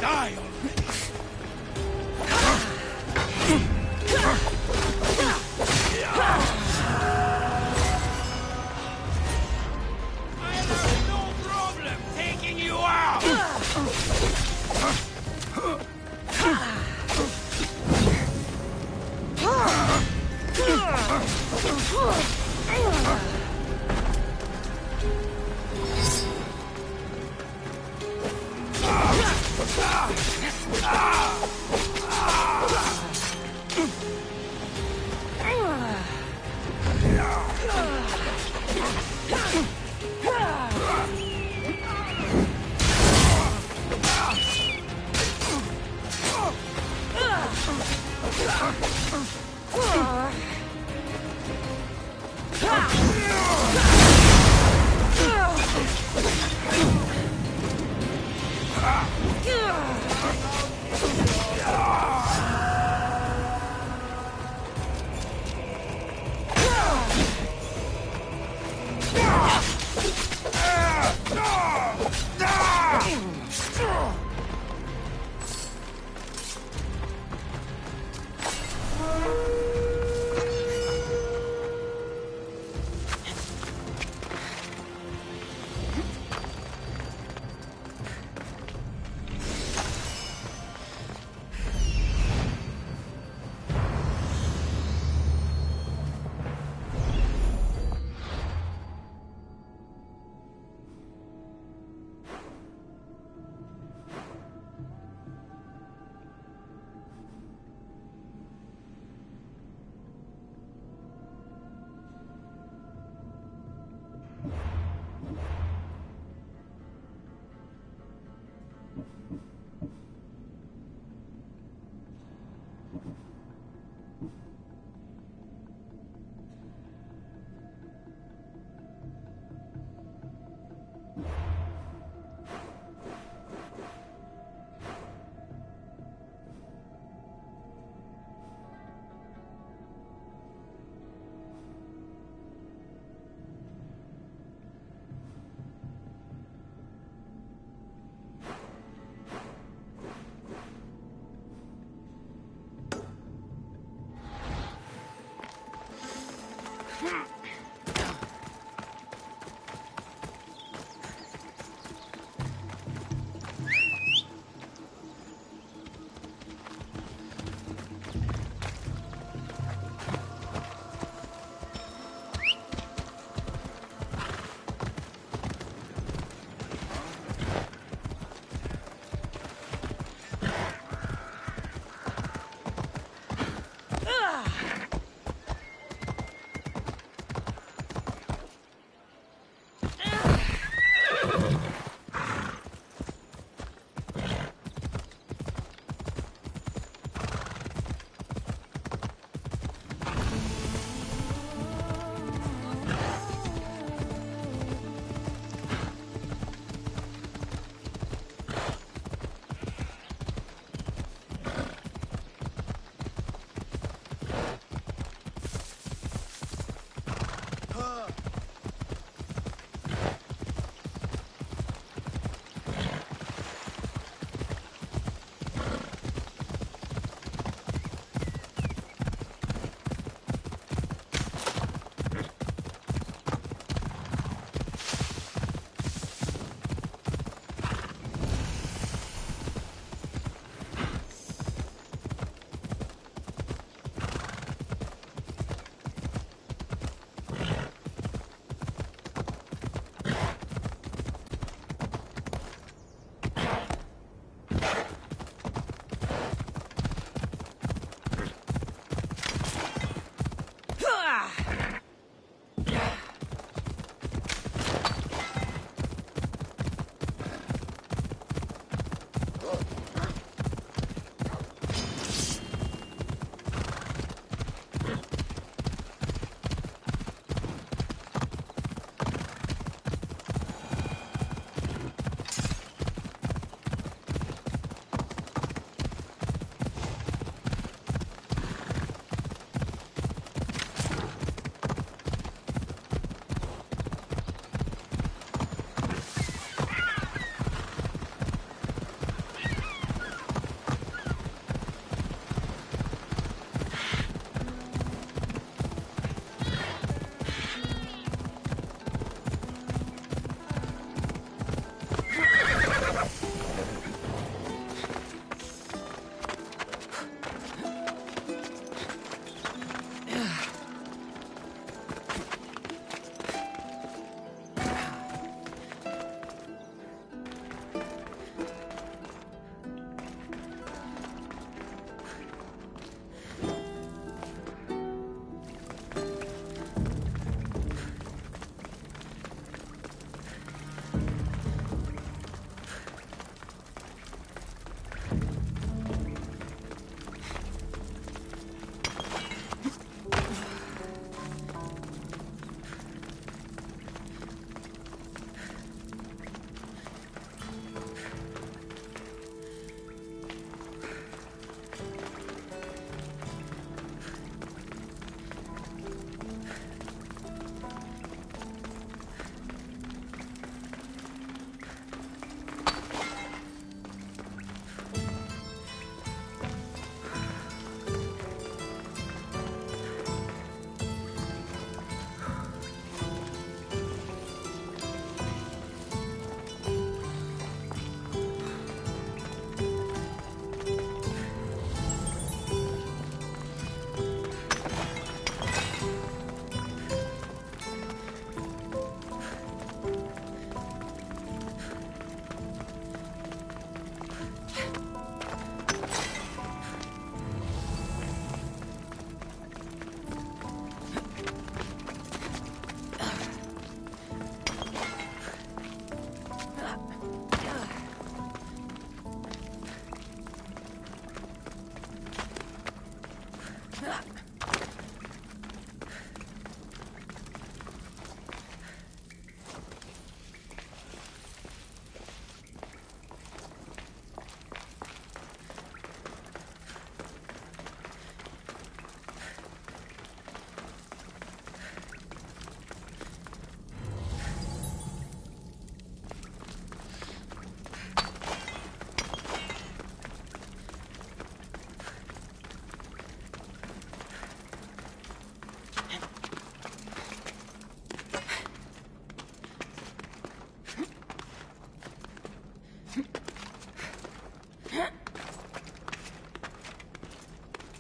Die already! I have no problem taking you out!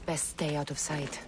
Best stay out of sight.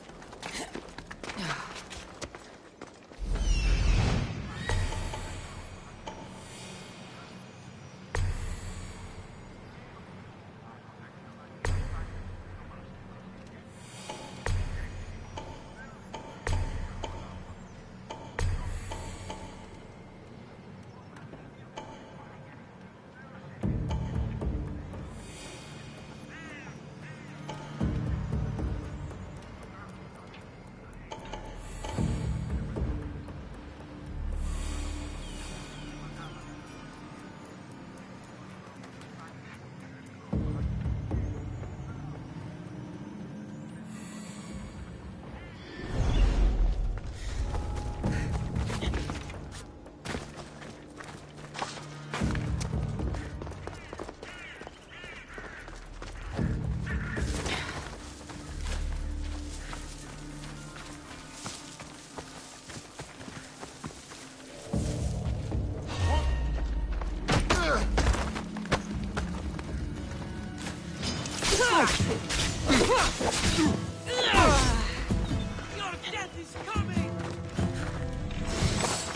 Your death is coming!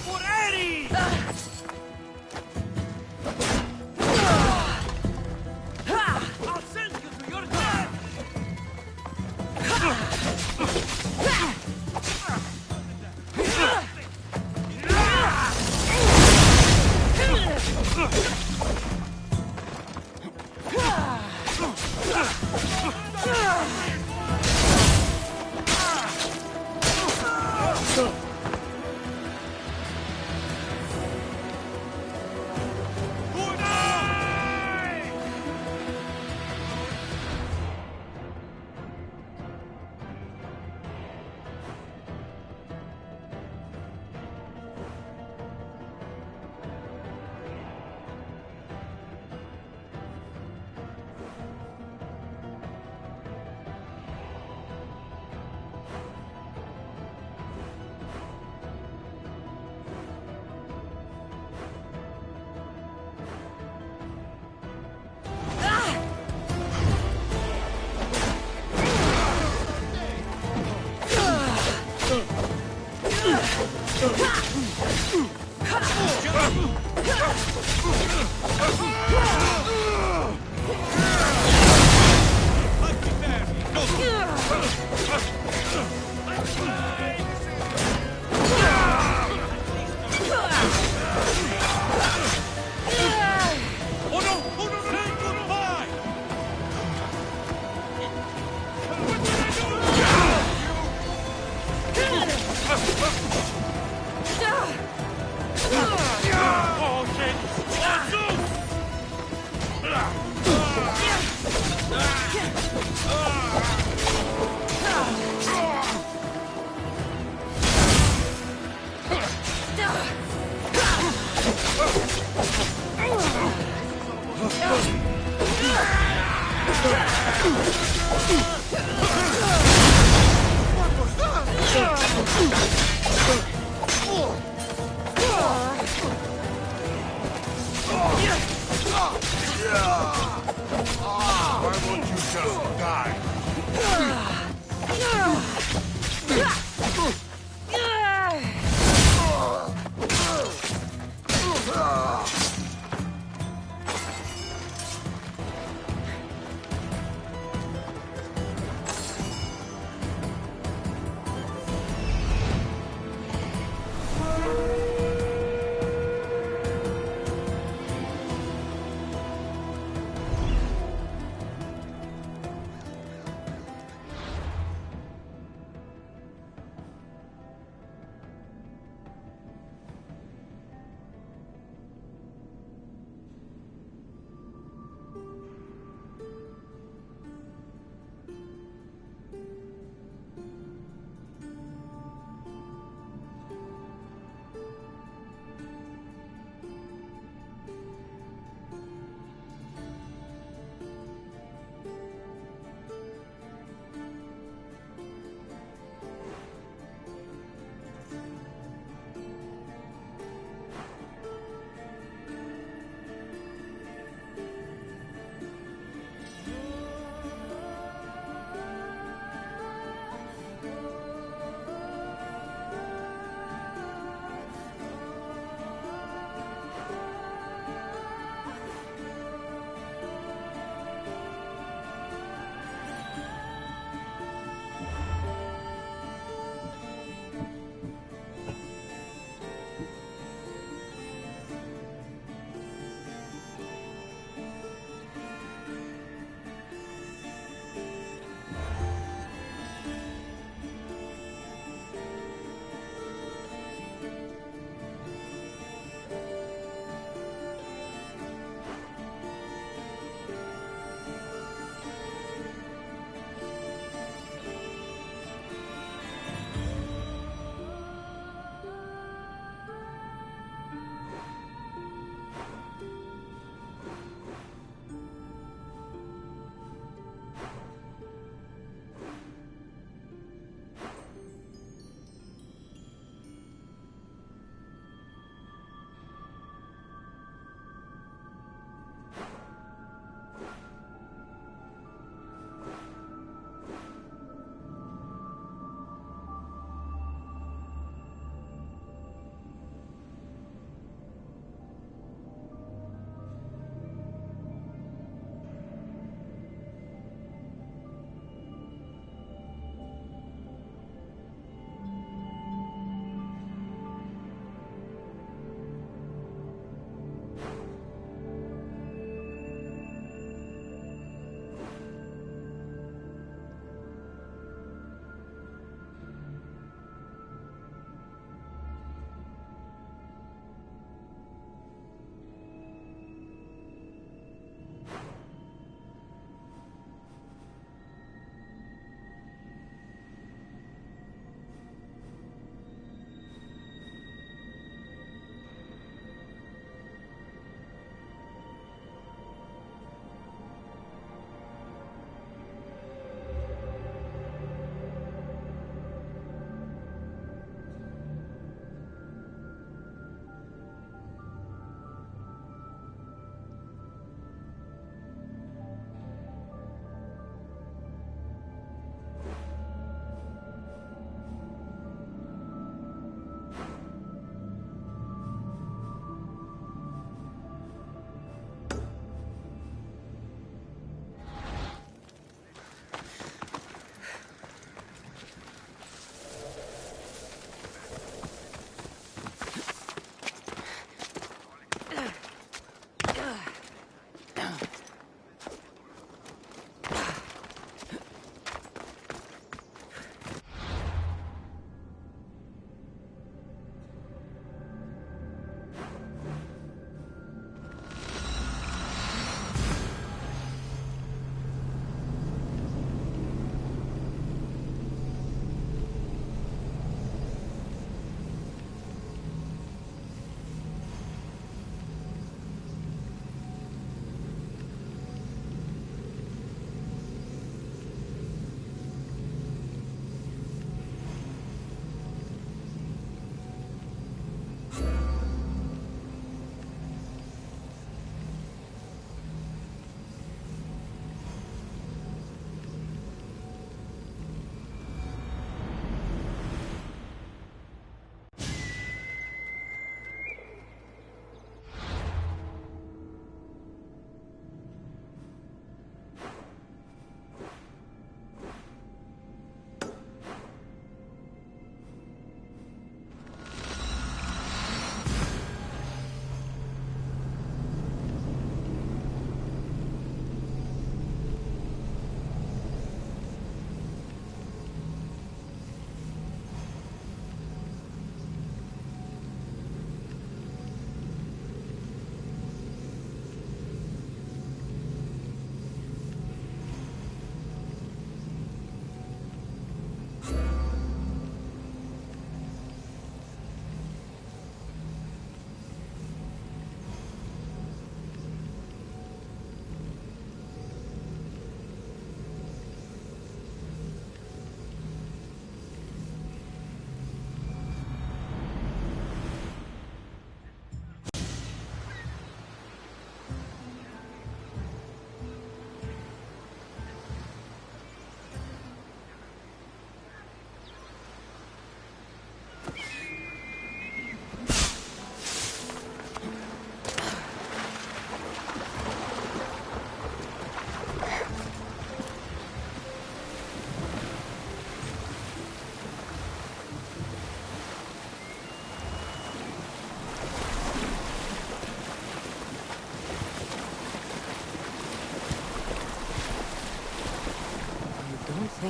For Eddie! I'll send you to your death! Why won't you just die?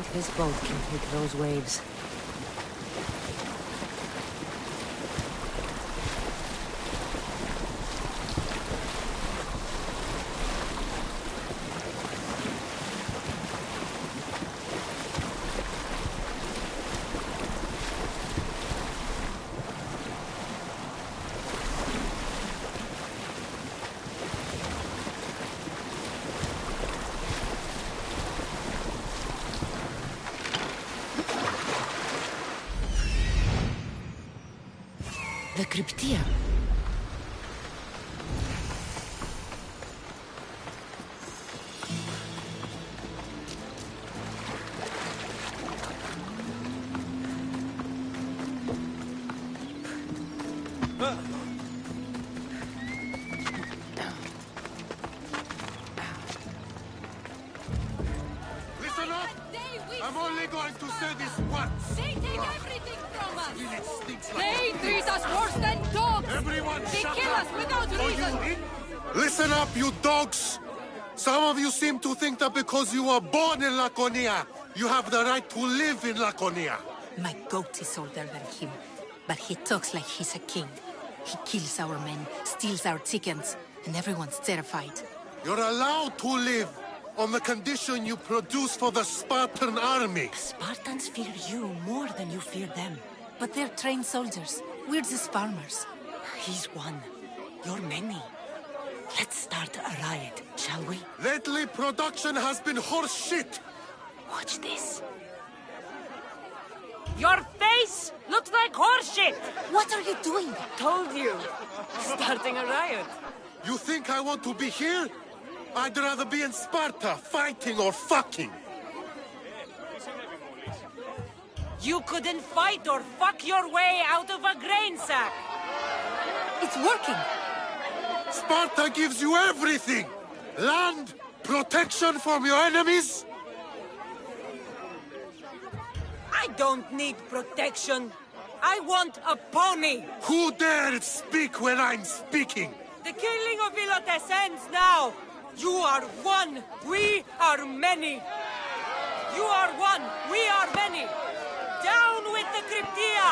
think this boat can take those waves. The Cryptia. Listen up! I'm only going to say this once. They take everything from us! It stinks like They treat us worse than dogs! Everyone They shut kill up. us without Or reason! Listen up, you dogs! Some of you seem to think that because you were born in Laconia, you have the right to live in Laconia. My goat is older than him, but he talks like he's a king. He kills our men, steals our chickens, and everyone's terrified. You're allowed to live on the condition you produce for the Spartan army. Spartans fear you more than you fear them. But they're trained soldiers. We're just farmers. He's one. You're many. Let's start a riot, shall we? Lately, production has been horse shit. Watch this. Your face looks like horseshit! What are you doing? Told you. Starting a riot. You think I want to be here? I'd rather be in Sparta, fighting or fucking. You couldn't fight or fuck your way out of a grain sack! It's working! Sparta gives you everything! Land, protection from your enemies. I don't need protection. I want a pony! Who dared speak when I'm speaking? The killing of Ilotes ends now! You are one, we are many! You are one, we are many! Down with the Cryptia!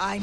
I'm...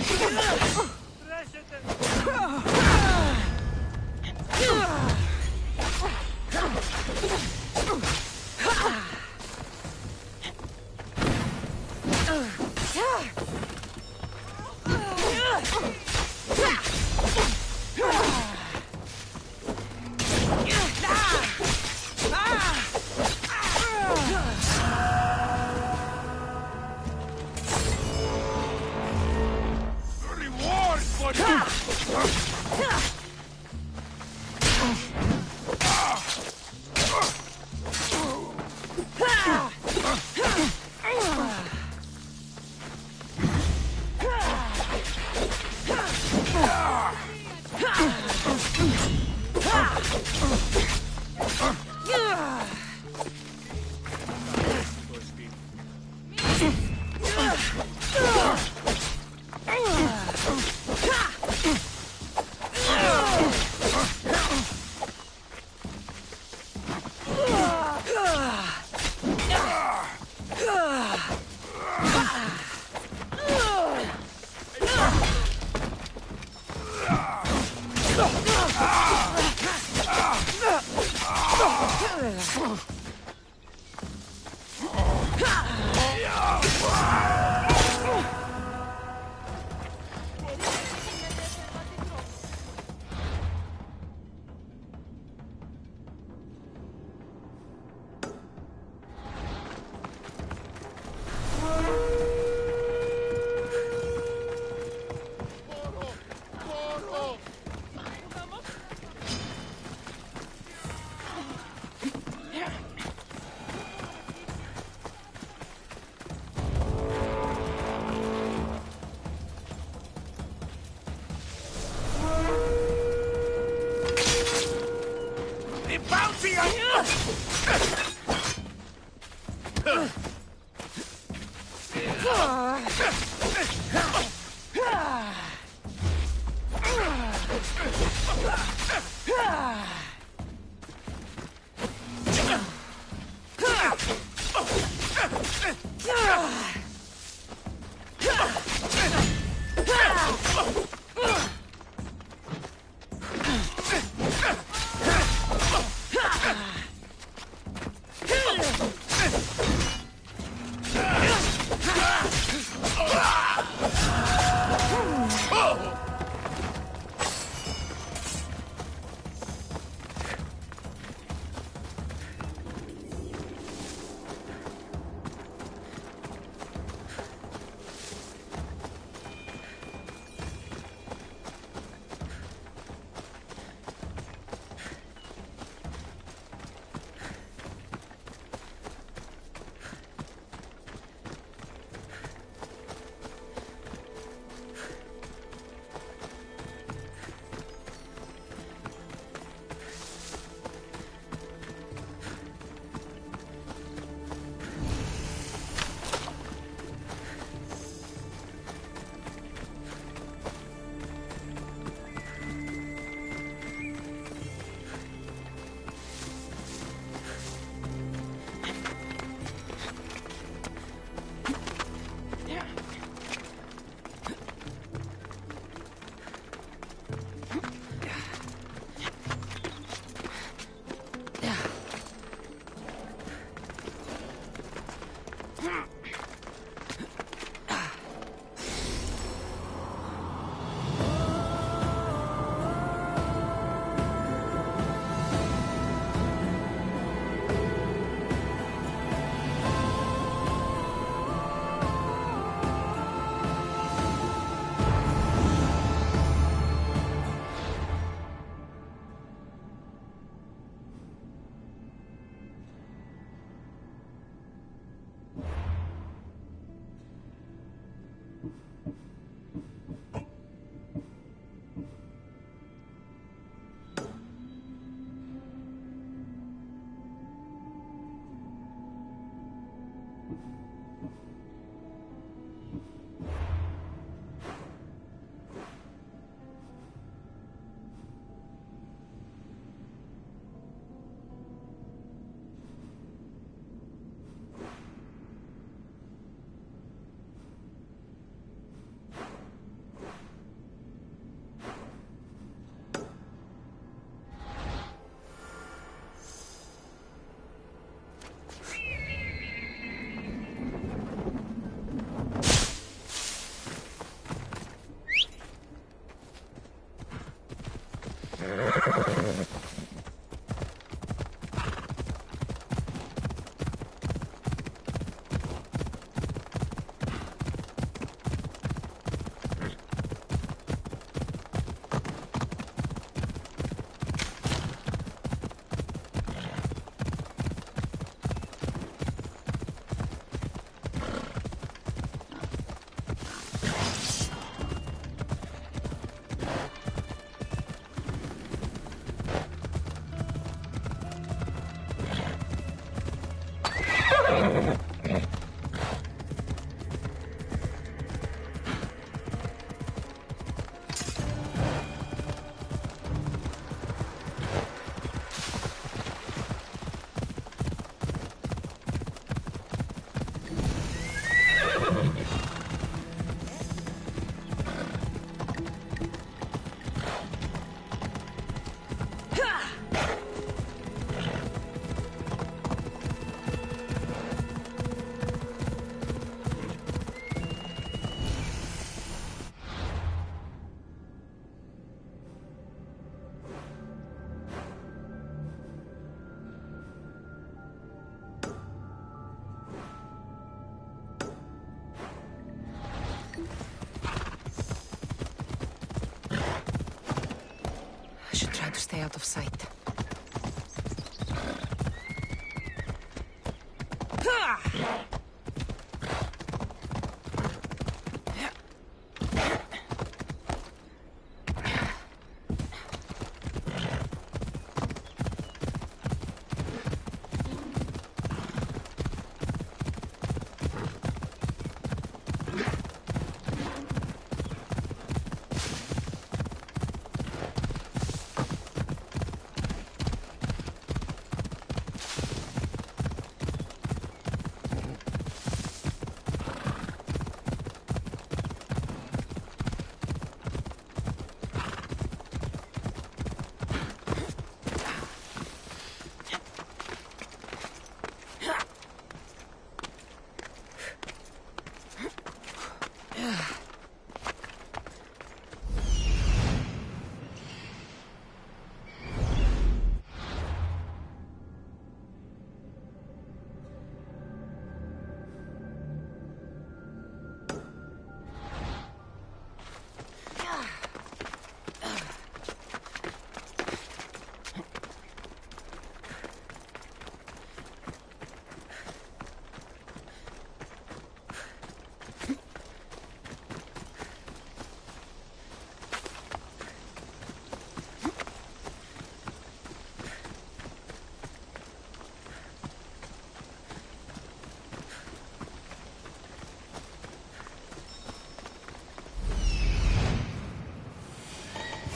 Stay out of sight.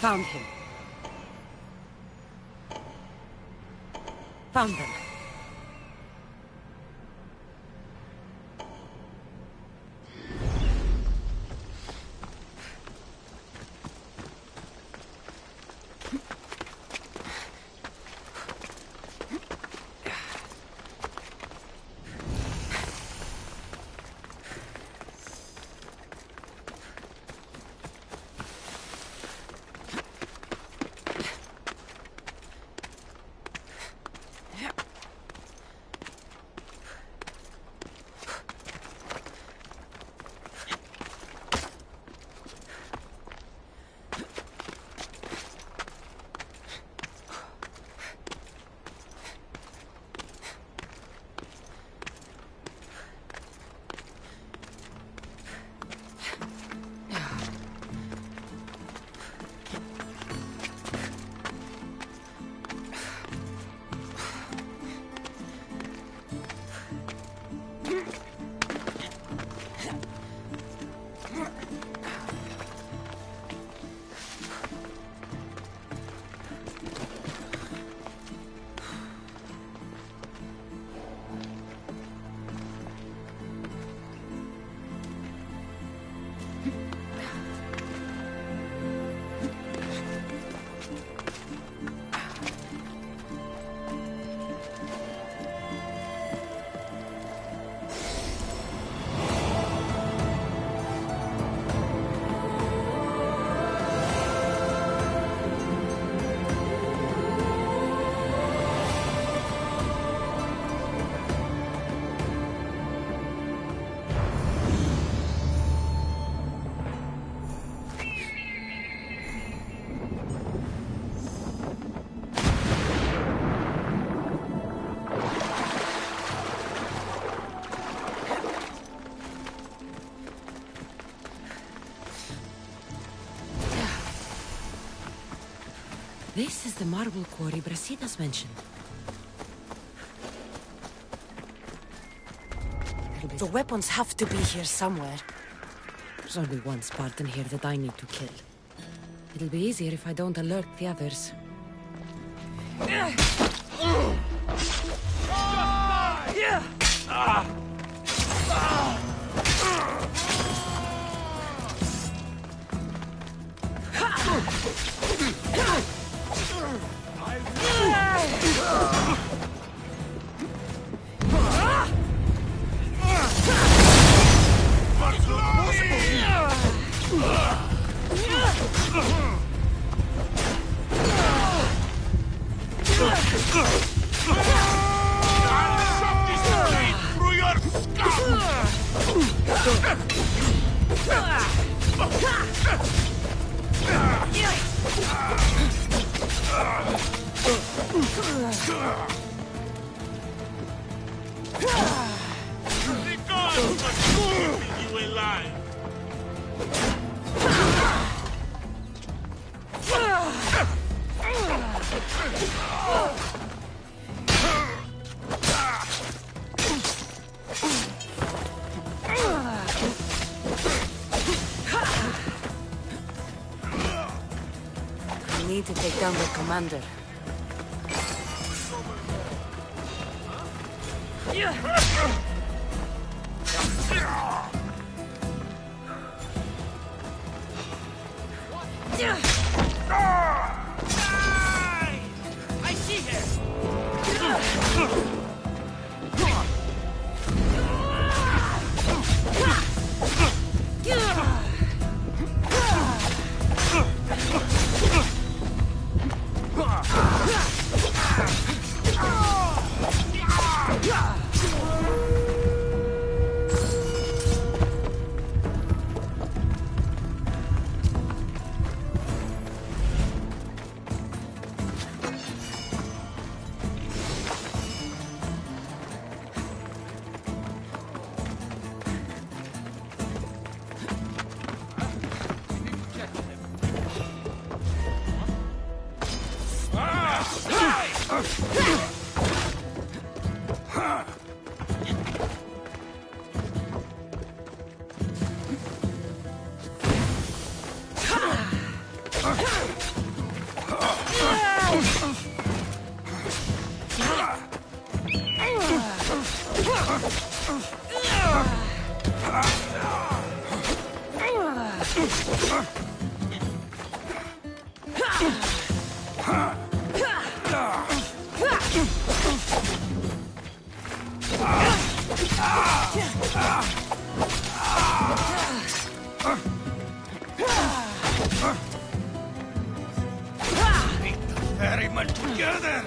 found him. Found them. This is the marble quarry Brasidas mentioned. The weapons have to be here somewhere. There's only one Spartan here that I need to kill. It'll be easier if I don't alert the others. I need to take down the commander. I see her! Ferryman together!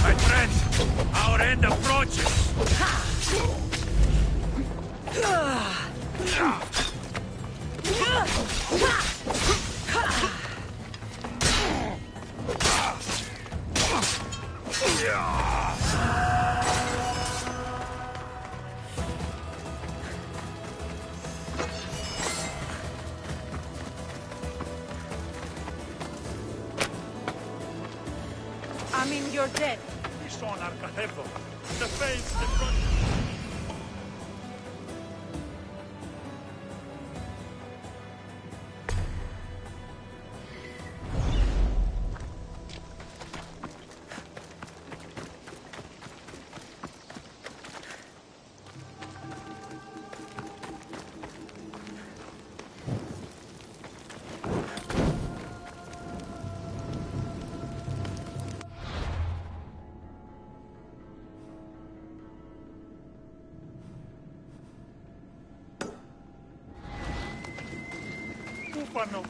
My friends, our end approaches! I mean, you're dead. The face, the front. Bufano.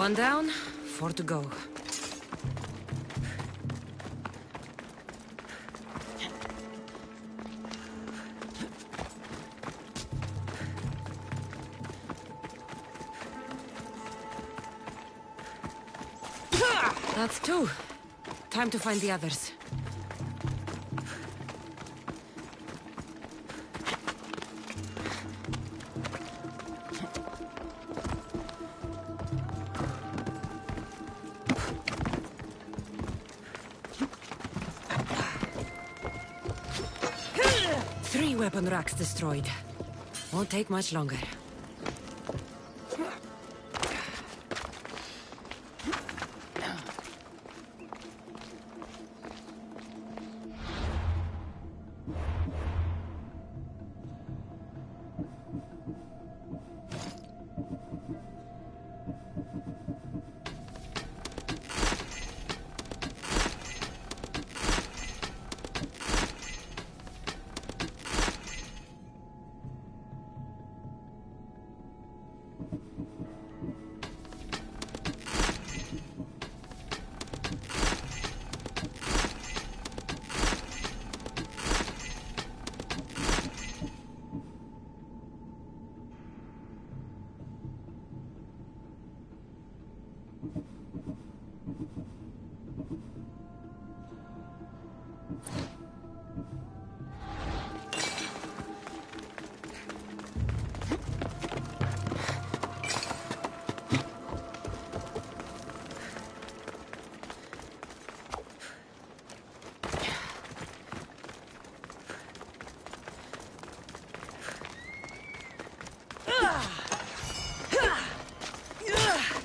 One down, 4 to go. That's two. Time to find the others. Three weapon racks destroyed. Won't take much longer.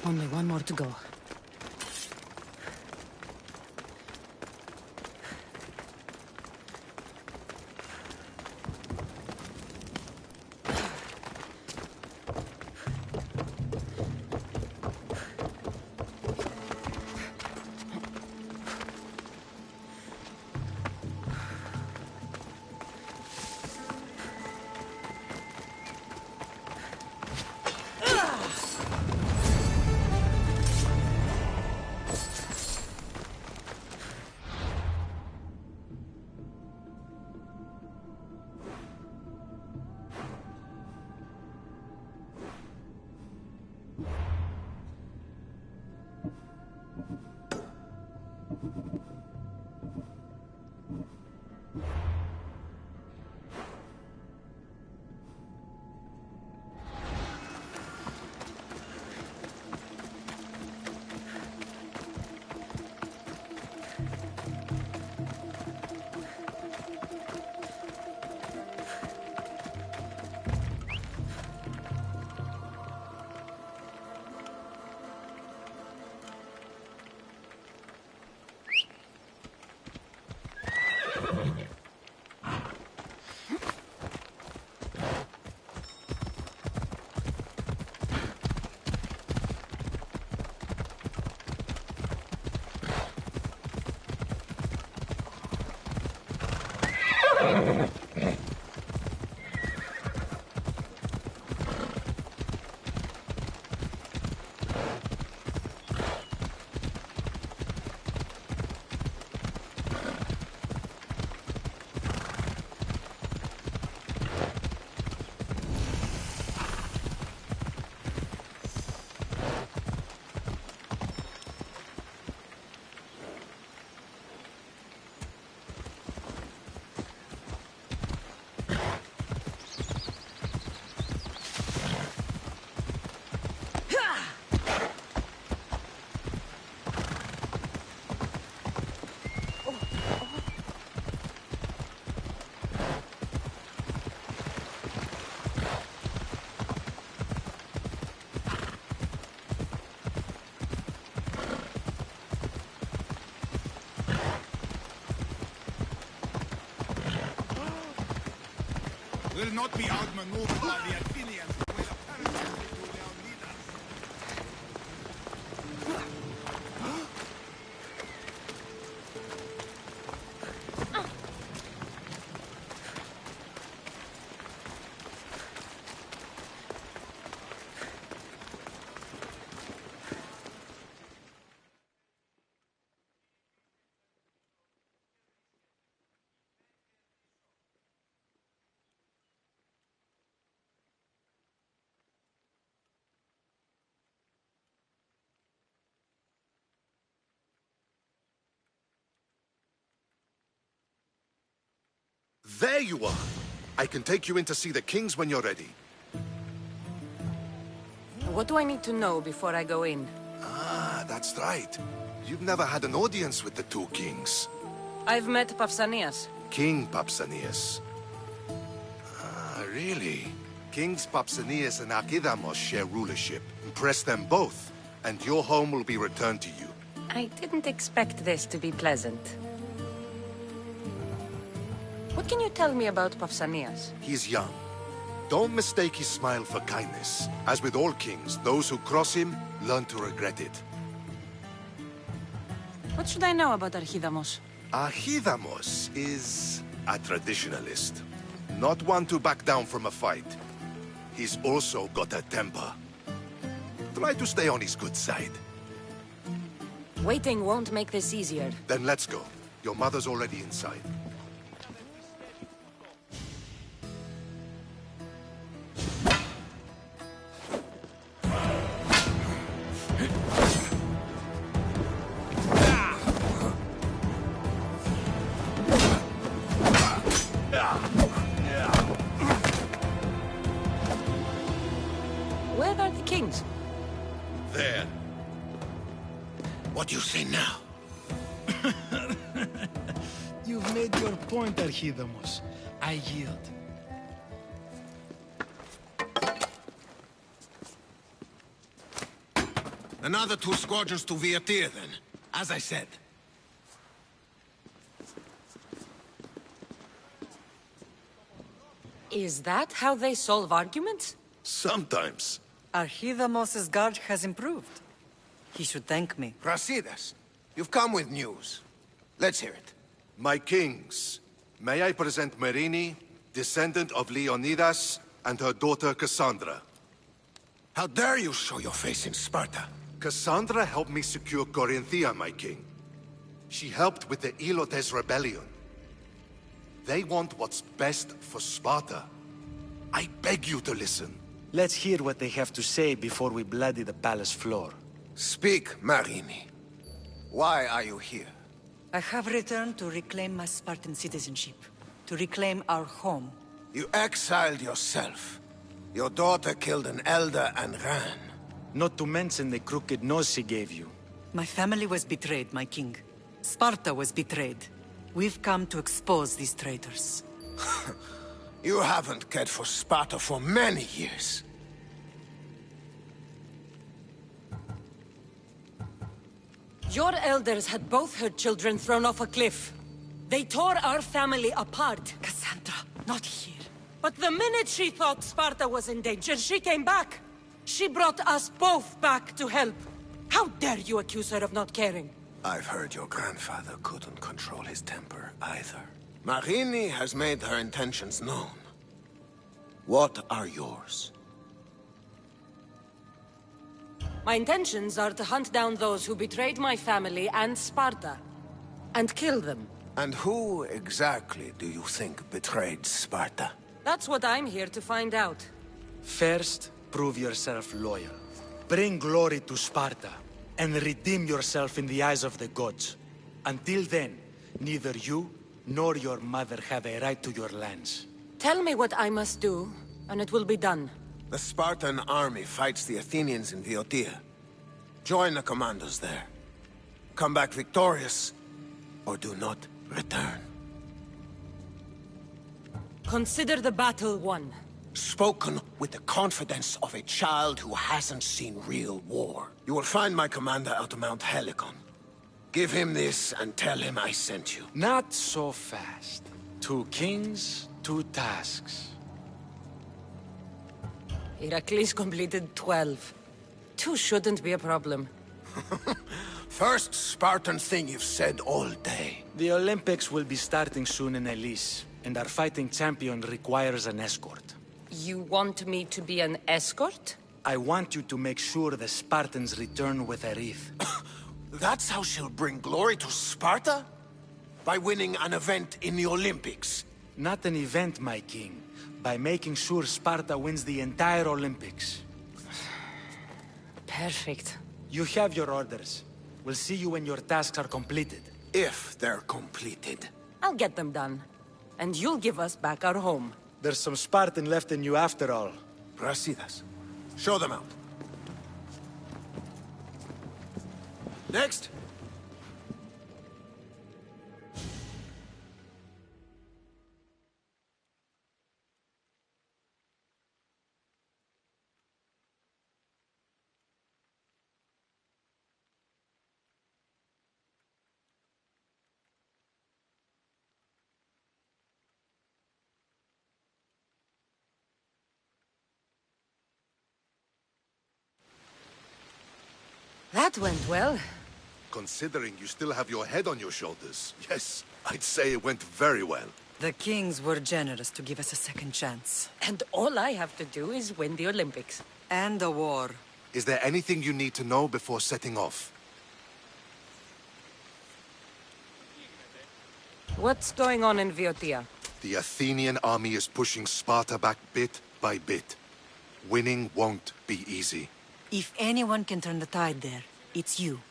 Only one more to go. Will not be outmaneuvered by the Athenians who will apparently to their leaders. There you are! I can take you in to see the kings when you're ready. What do I need to know before I go in? Ah, that's right. You've never had an audience with the two kings. I've met Pausanias. King Pausanias. Ah, really? Kings Pausanias and Archidamos share rulership. Impress them both, and your home will be returned to you. I didn't expect this to be pleasant. What can you tell me about Pausanias? He's young. Don't mistake his smile for kindness. As with all kings, those who cross him learn to regret it. What should I know about Archidamos? Archidamos is a traditionalist. Not one to back down from a fight. He's also got a temper. Try to stay on his good side. Waiting won't make this easier. Then let's go. Your mother's already inside. Where are the kings? There. What do you say now? You've made your point, Archidamos. I yield. Another 2 squadrons to Viatir, then. As I said. Is that how they solve arguments? Sometimes. Archidamos' guard has improved. He should thank me. Brasidas, you've come with news. Let's hear it. My kings, may I present Merini, descendant of Leonidas, and her daughter Cassandra. How dare you show your face in Sparta? Cassandra helped me secure Corinthia, my king. She helped with the Elotes rebellion. They want what's best for Sparta. I beg you to listen. Let's hear what they have to say before we bloody the palace floor. Speak, Marini. Why are you here? I have returned to reclaim my Spartan citizenship, to reclaim our home. You exiled yourself. Your daughter killed an elder and ran. Not to mention the crooked nose she gave you. My family was betrayed, my king. Sparta was betrayed. We've come to expose these traitors. You haven't cared for Sparta for many years. Your elders had both her children thrown off a cliff. They tore our family apart. Cassandra, not here. But the minute she thought Sparta was in danger, she came back. She brought us both back to help. How dare you accuse her of not caring? I've heard your grandfather couldn't control his temper either. Marini has made her intentions known. What are yours? My intentions are to hunt down those who betrayed my family and Sparta, and kill them. And who exactly do you think betrayed Sparta? That's what I'm here to find out. First, prove yourself loyal. Bring glory to Sparta, and redeem yourself in the eyes of the gods. Until then, neither you nor your mother have a right to your lands. Tell me what I must do, and it will be done. The Spartan army fights the Athenians in Viotia. Join the commandos there. Come back victorious, or do not return. Consider the battle won. Spoken with the confidence of a child who hasn't seen real war. You will find my commander out of Mount Helicon. Give him this and tell him I sent you. Not so fast. 2 kings, 2 tasks. Heracles completed 12. 2 shouldn't be a problem. First Spartan thing you've said all day. The Olympics will be starting soon in Elise, and our fighting champion requires an escort. You want me to be an escort? I want you to make sure the Spartans return with a wreath. That's how she'll bring glory to Sparta? By winning an event in the Olympics? Not an event, my king. By making sure Sparta wins the entire Olympics. Perfect. You have your orders. We'll see you when your tasks are completed. If they're completed. I'll get them done. And you'll give us back our home. There's some Spartan left in you after all. Brasidas. Show them out. Next. That went well. Considering you still have your head on your shoulders, yes, I'd say it went very well. The kings were generous to give us a second chance. And all I have to do is win the Olympics. And a war. Is there anything you need to know before setting off? What's going on in Viotia? The Athenian army is pushing Sparta back bit by bit. Winning won't be easy. If anyone can turn the tide there, it's you.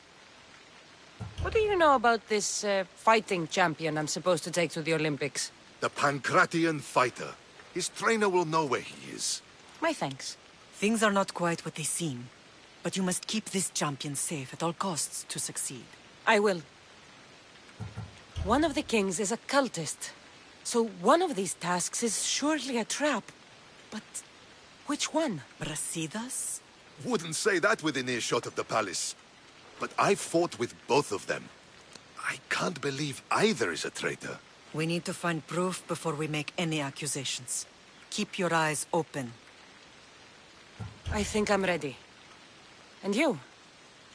What do you know about this fighting champion I'm supposed to take to the Olympics? The Pancratian fighter. His trainer will know where he is. My thanks. Things are not quite what they seem, but you must keep this champion safe at all costs to succeed. I will. One of the kings is a cultist, so one of these tasks is surely a trap. But which one? Brasidas? Wouldn't say that within earshot of the palace. But I fought with both of them. I can't believe either is a traitor. We need to find proof before we make any accusations. Keep your eyes open. I think I'm ready. And you?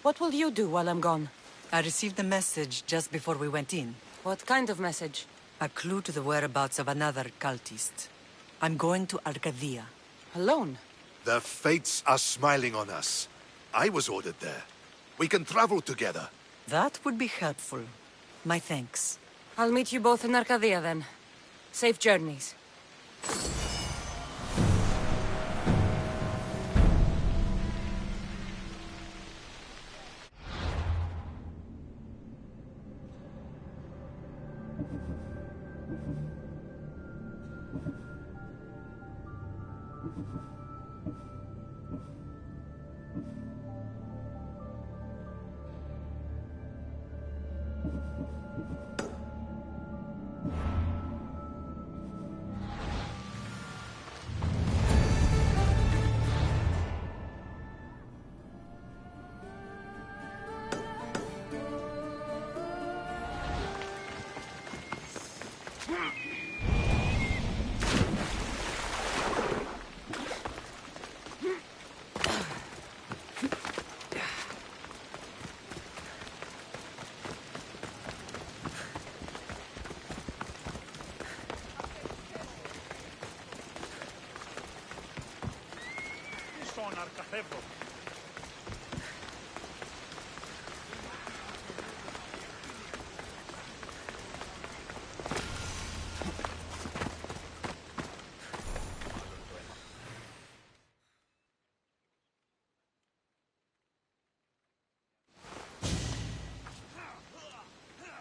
What will you do while I'm gone? I received a message just before we went in. What kind of message? A clue to the whereabouts of another cultist. I'm going to Arcadia. Alone? The fates are smiling on us. I was ordered there. We can travel together. That would be helpful. My thanks. I'll meet you both in Arcadia then. Safe journeys.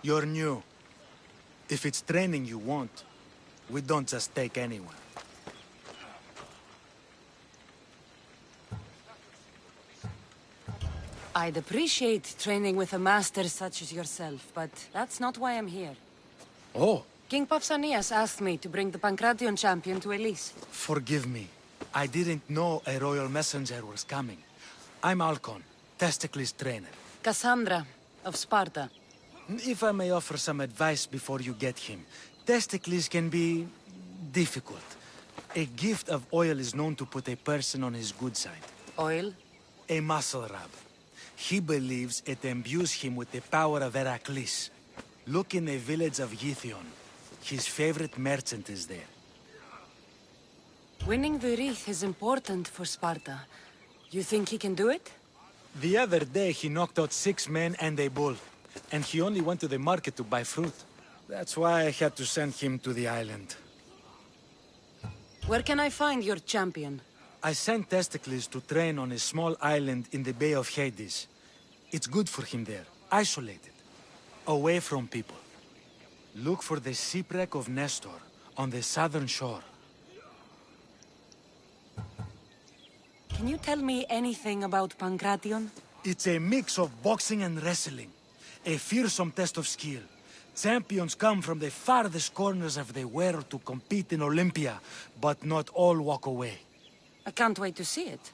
You're new. If it's training you want, we don't just take anyone. I'd appreciate training with a master such as yourself, but that's not why I'm here. Oh. King Pausanias asked me to bring the Pancratian champion to Elise. Forgive me. I didn't know a royal messenger was coming. I'm Alcon, Testicles' trainer. Cassandra, of Sparta. If I may offer some advice before you get him, Testicles can be difficult. A gift of oil is known to put a person on his good side. Oil? A muscle rub. He believes it imbues him with the power of Heracles. Look in the village of Yithion. His favorite merchant is there. Winning the wreath is important for Sparta. You think he can do it? The other day he knocked out 6 men and a bull. And he only went to the market to buy fruit. That's why I had to send him to the island. Where can I find your champion? I sent Testicles to train on a small island in the Bay of Hades. It's good for him there, isolated, away from people. Look for the shipwreck of Nestor, on the southern shore. Can you tell me anything about Pancration? It's a mix of boxing and wrestling. A fearsome test of skill. Champions come from the farthest corners of the world to compete in Olympia, but not all walk away. I can't wait to see it.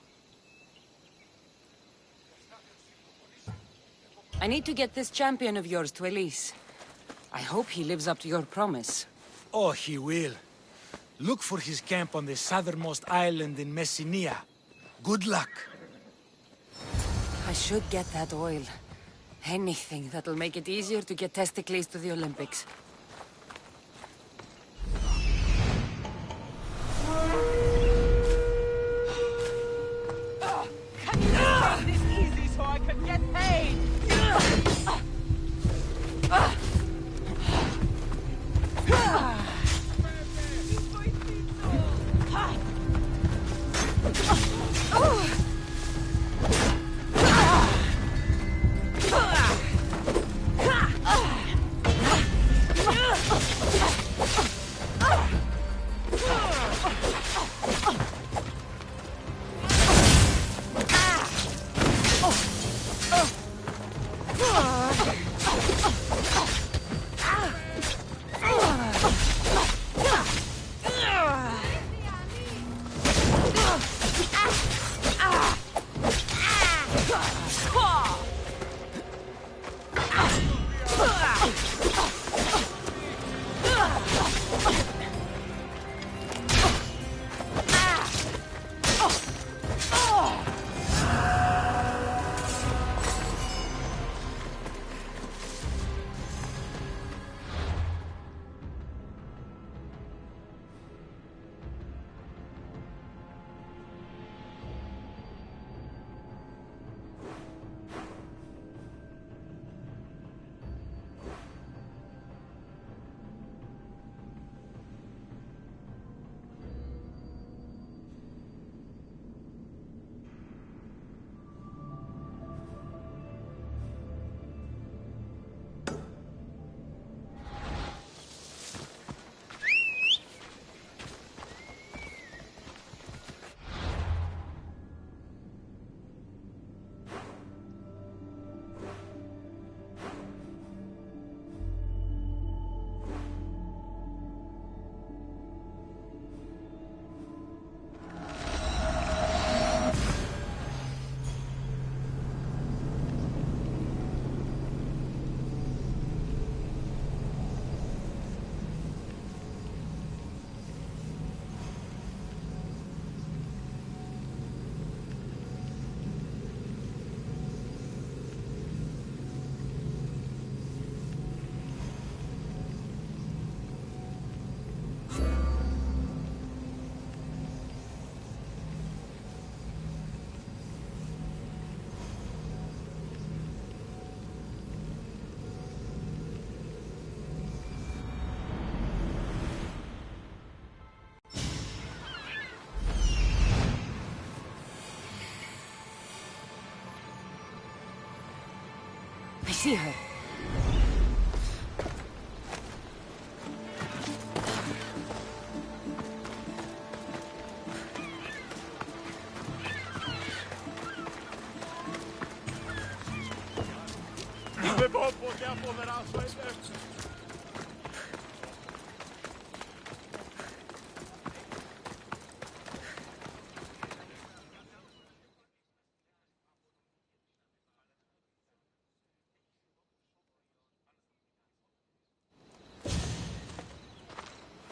I need to get this champion of yours to Elise. I hope he lives up to your promise. Oh, he will. Look for his camp on the southernmost island in Messenia. Good luck. I should get that oil. Anything that'll make it easier to get Testicles to the Olympics. Can you make this easy so I can get paid? I see her.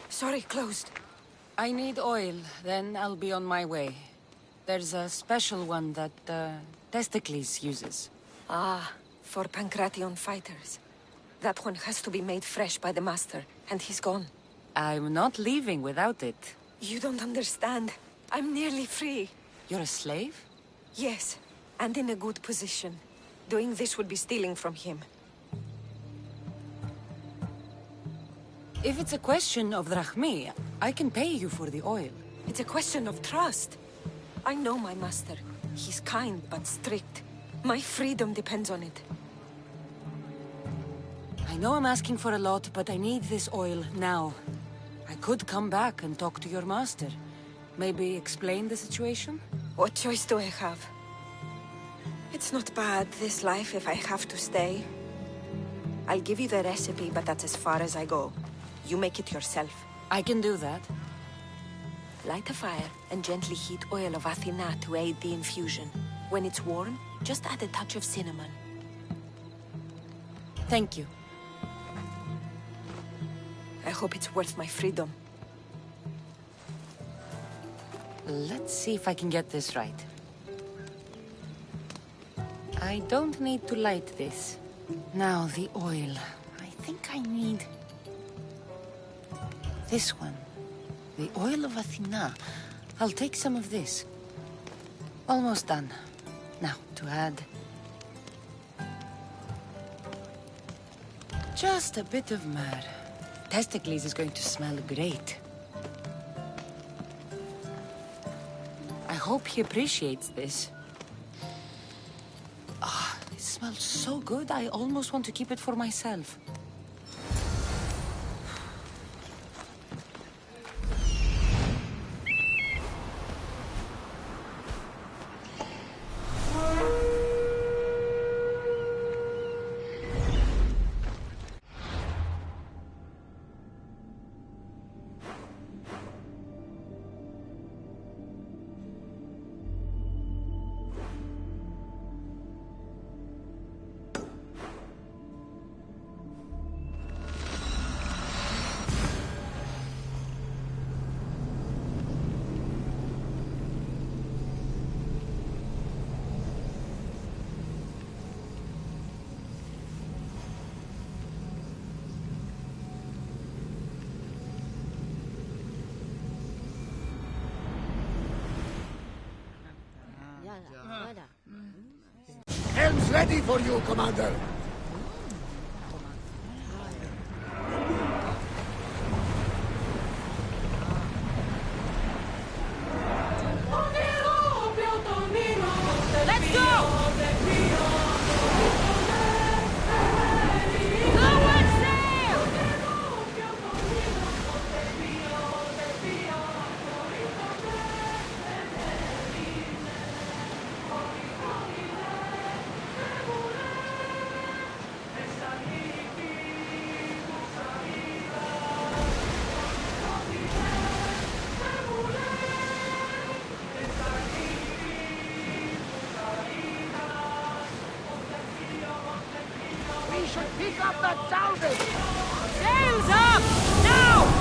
Sorry, closed. I need oil, then I'll be on my way. There's a special one that, Testicles uses. Ah, for Pancration fighters. That one has to be made fresh by the Master, and he's gone. I'm not leaving without it. You don't understand. I'm nearly free. You're a slave? Yes, and in a good position. Doing this would be stealing from him. If it's a question of drachmi, I can pay you for the oil. It's a question of trust. I know my master. He's kind but strict. My freedom depends on it. I know I'm asking for a lot, but I need this oil now. I could come back and talk to your master. Maybe explain the situation? What choice do I have? It's not bad, this life, if I have to stay. I'll give you the recipe, but that's as far as I go. You make it yourself. I can do that. Light a fire and gently heat oil of Athena to aid the infusion. When it's warm, just add a touch of cinnamon. Thank you. I hope it's worth my freedom. Let's see if I can get this right. I don't need to light this. Now, the oil. I think I need... this one. The oil of Athena. I'll take some of this. Almost done. Now, to add... just a bit of myrrh. Testicles is going to smell great. I hope he appreciates this. Ah, it smells so good, I almost want to keep it for myself. Helm's ready for you, Commander. Let's go! We should pick up that salvage! Sails up! Now!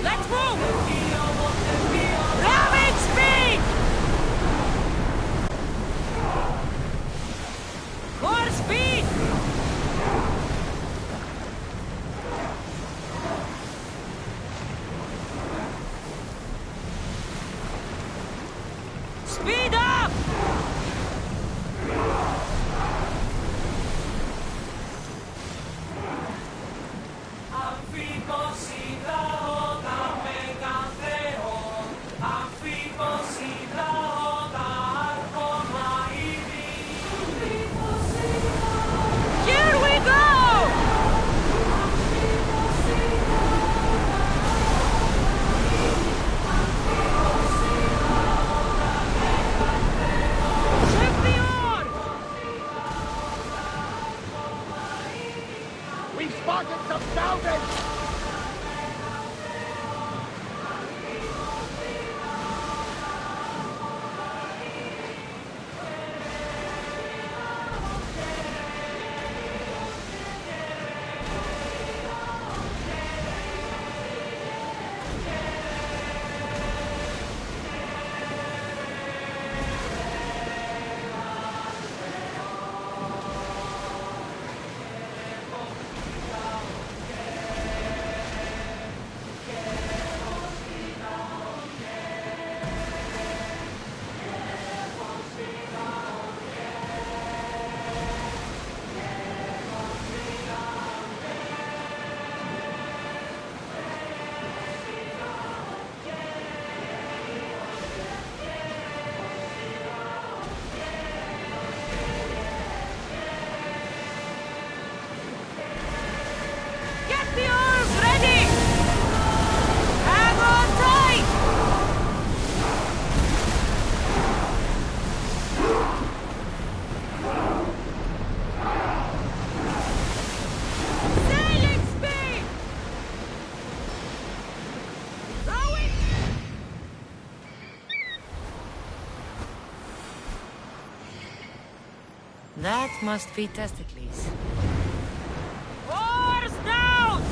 Let's move! Rapid speed! More speed! Speed up! Here we go! We've spotted some salvage! must be Testicles. Oars down!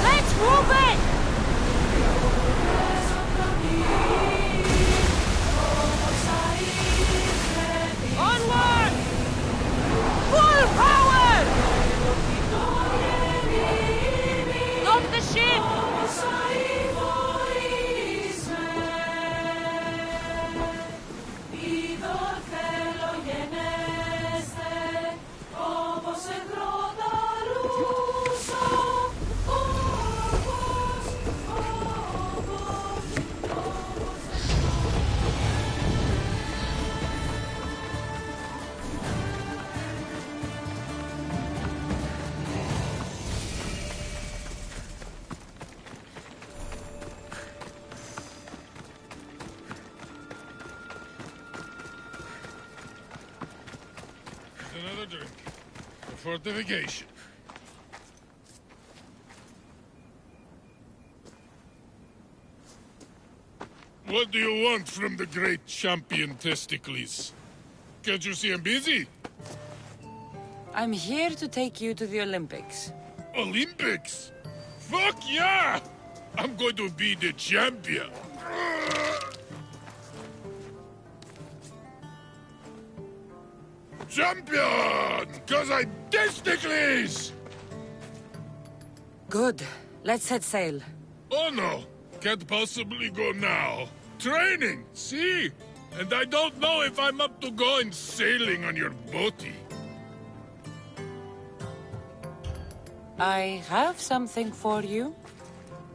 Let's move it! Onward! Full power! Stop the ship! Another drink. For fortification. What do you want from the great champion Testicles? Can't you see I'm busy? I'm here to take you to the Olympics. Olympics? Fuck yeah! I'm going to be the champion. Champion! Cause I'm Testicles! Good. Let's set sail. Oh no! Can't possibly go now. Training, see? And I don't know if I'm up to going sailing on your boaty. I have something for you.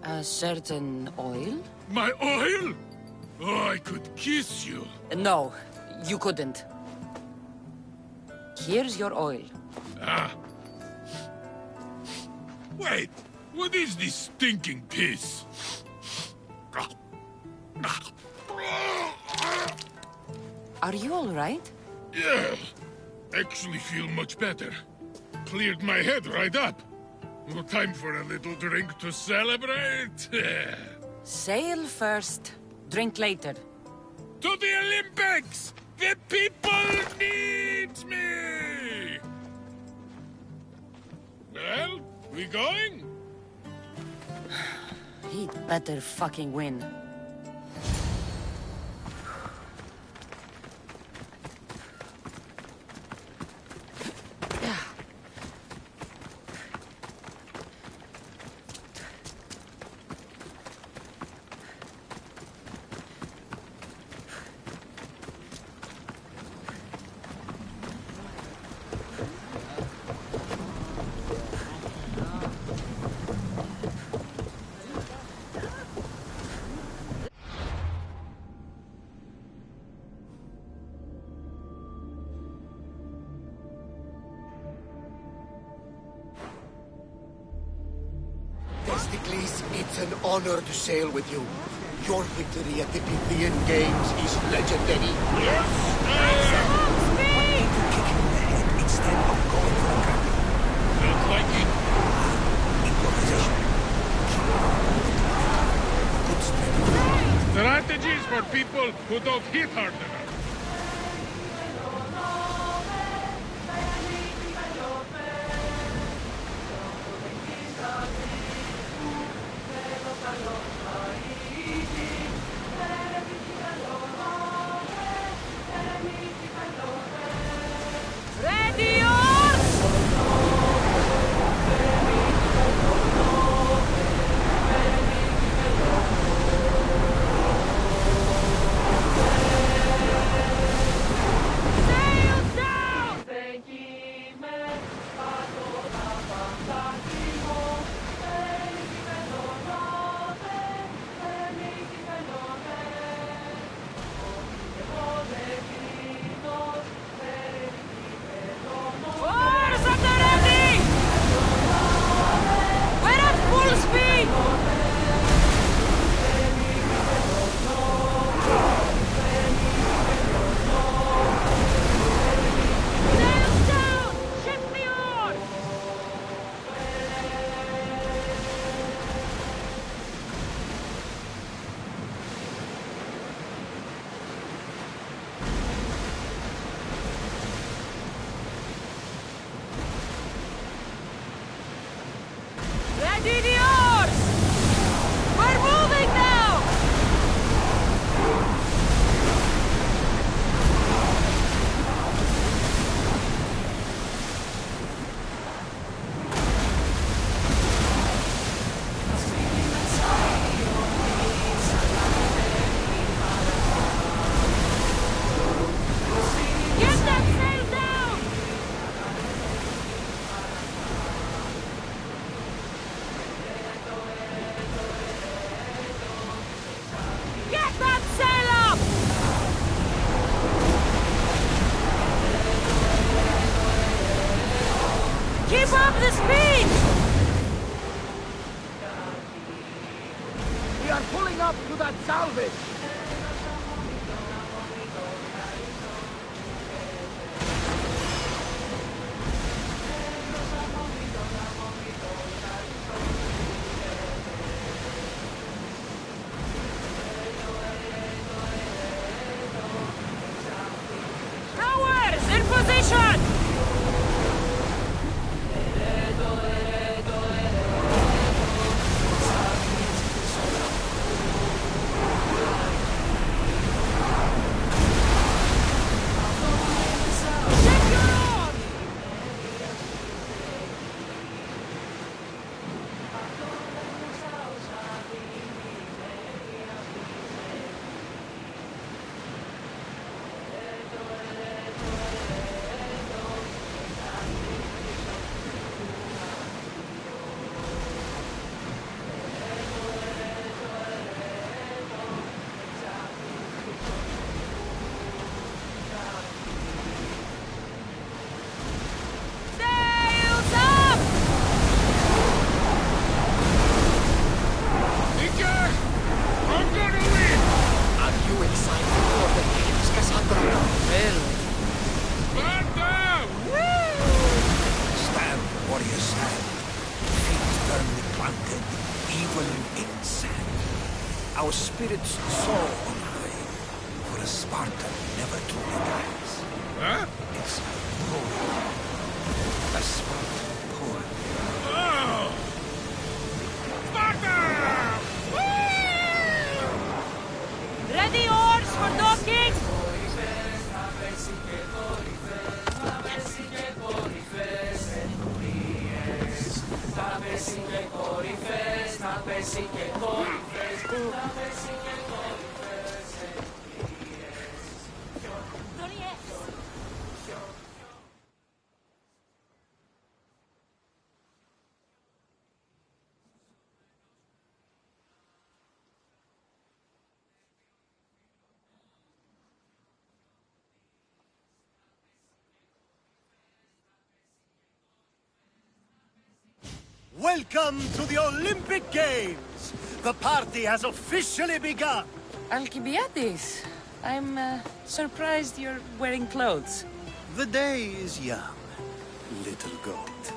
A certain oil? My oil? Oh, I could kiss you. No, you couldn't. Here's your oil. Ah. Wait, what is this stinking piss? Are you all right? Yeah, actually feel much better. Cleared my head right up. No time for a little drink to celebrate. Sail first, drink later. To the Olympics! The people need me! Well, we going? He'd better fucking win. Testicles, it's an honor to sail with you. Your victory at the Pythian Games is legendary. Yes! Instead of going for a grapple. Don't like it. Strategies for people who don't hit hard enough. Ready, yours! up the speed! We are pulling up to that salvage! Towers, in position! Our spirits soar on high, for a Spartan never truly dies. Huh? It's a poem. A Spartan poem. Oh! Sparta! Ready oars for docking? Welcome to the Olympic Games! The party has officially begun! Alcibiades, I'm surprised you're wearing clothes. The day is young, little goat.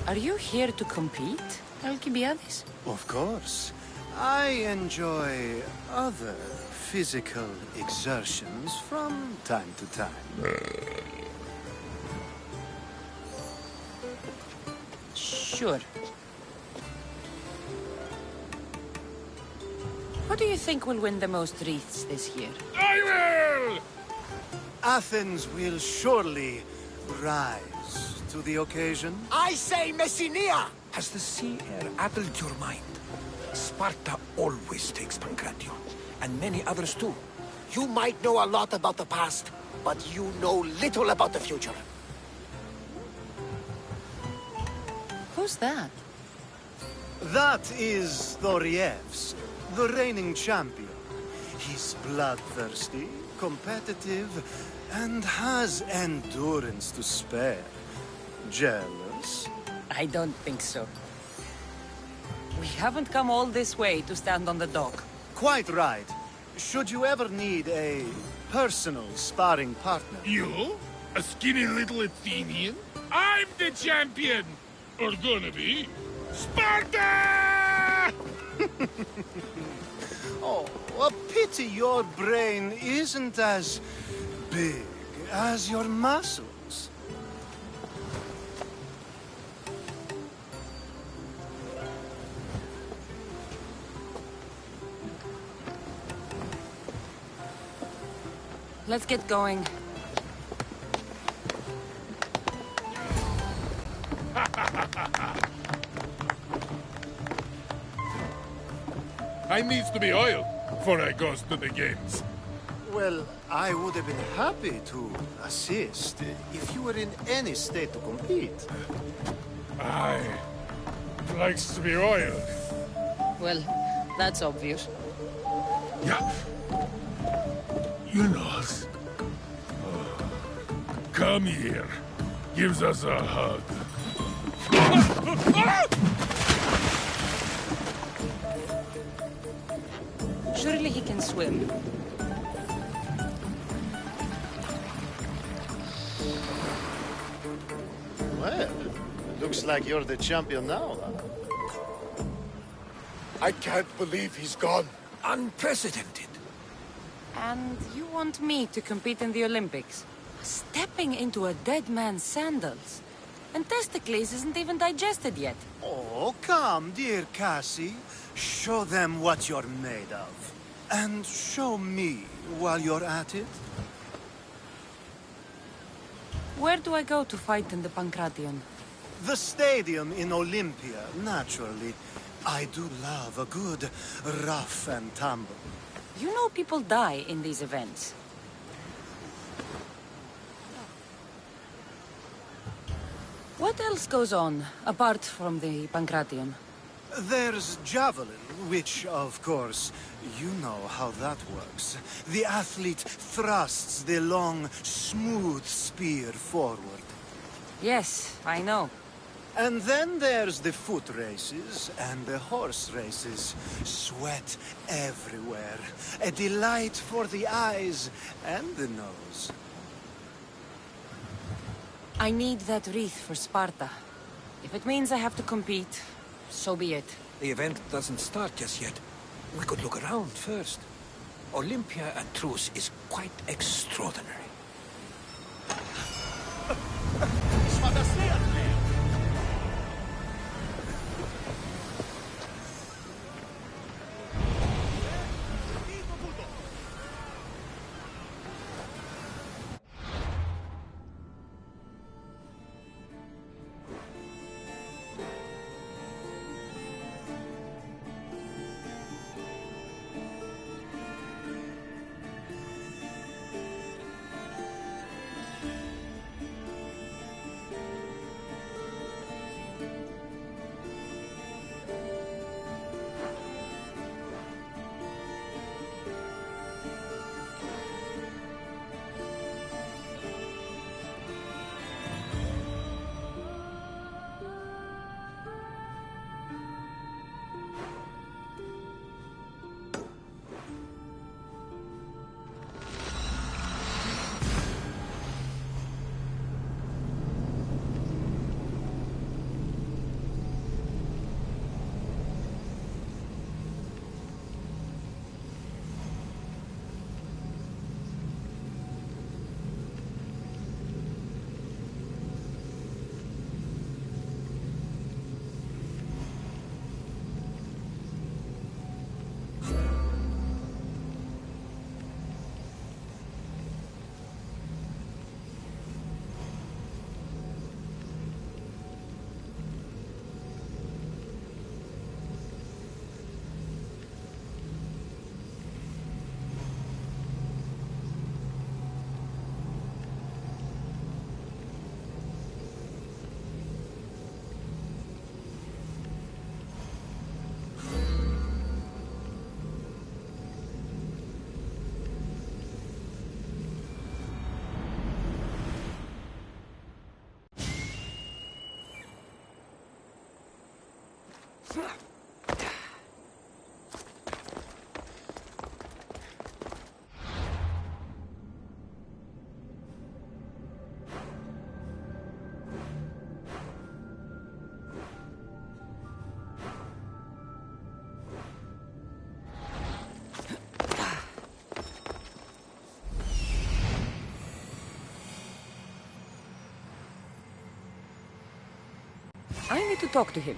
Are you here to compete, Alcibiades? Of course. I enjoy other physical exertions from time to time. Sure. Who do you think will win the most wreaths this year? I will! Athens will surely rise to the occasion. I say Messinia! Has the sea air addled your mind? Sparta always takes Pancration, and many others too. You might know a lot about the past, but you know little about the future. Who's that? That is Thorievs, the reigning champion. He's bloodthirsty, competitive, and has endurance to spare. Jealous? I don't think so. We haven't come all this way to stand on the dock. Quite right. Should you ever need a personal sparring partner... You? A skinny little Athenian? I'm the champion! Or gonna be. Sparta! Oh, a pity your brain isn't as big as your muscles. Let's get going. I needs to be oiled before I goes to the games. Well, I would have been happy to assist if you were in any state to compete. Aye. likes to be oiled. Well, that's obvious. Yeah. You know us. Come here. Gives us a hug. Surely he can swim. Well, it looks like you're the champion now, huh? I can't believe he's gone. Unprecedented. And you want me to compete in the Olympics? Stepping into a dead man's sandals. And Testicles isn't even digested yet. Oh, come, dear Cassie. Show them what you're made of. And show me while you're at it. Where do I go to fight in the Pancration? The stadium in Olympia, naturally. I do love a good rough and tumble. You know people die in these events. What else goes on, apart from the Pancration? There's javelin, which, of course, you know how that works. The athlete thrusts the long, smooth spear forward. Yes, I know. And then there's the foot races and the horse races. Sweat everywhere. A delight for the eyes and the nose. I need that wreath for Sparta. If it means I have to compete, so be it. The event doesn't start just yet. We could look around first. Olympia at truce is quite extraordinary. I need to talk to him.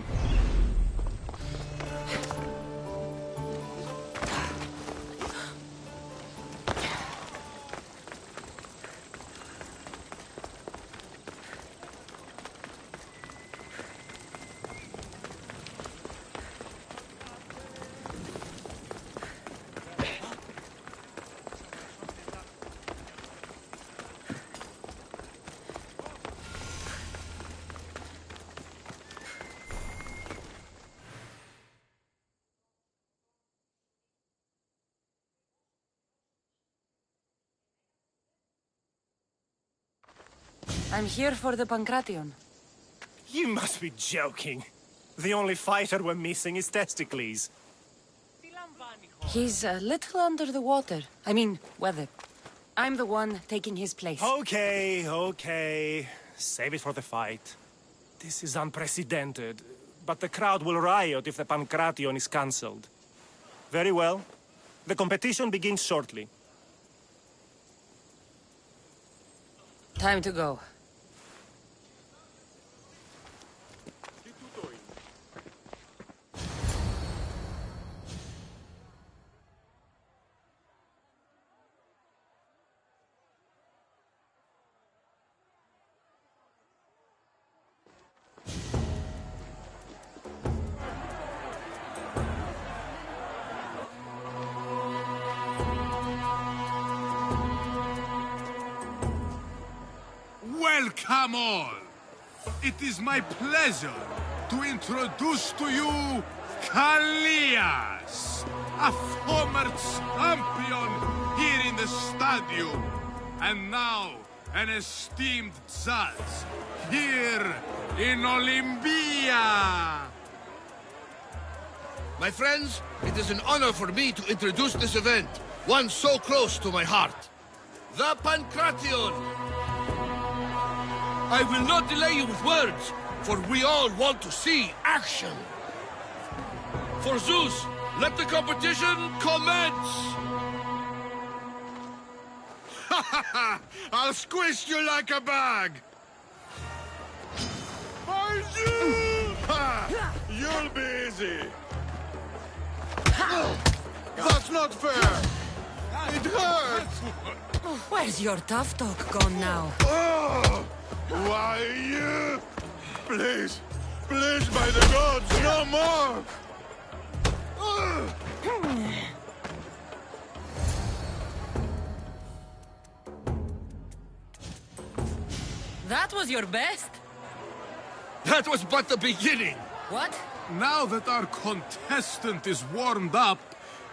I'm here for the Pancration. You must be joking. The only fighter we're missing is Testicles. He's a little under the water. I mean, weather. I'm the one taking his place. Okay, okay. Save it for the fight. This is unprecedented, but the crowd will riot if the Pancration is cancelled. Very well. The competition begins shortly. Time to go. Welcome all! It is my pleasure to introduce to you Kallias, a former champion here in the stadium, and now an esteemed judge here in Olympia. My friends, it is an honor for me to introduce this event, one so close to my heart. The Pancration! I will not delay you with words, for we all want to see action. For Zeus, let the competition commence! Ha ha ha! I'll squish you like a bag! For Zeus! Ha! You'll be easy! That's not fair! It hurts! Where's your tough talk gone now? Why you? Please, please, by the gods, no more! That was your best? That was but the beginning! What? Now that our contestant is warmed up,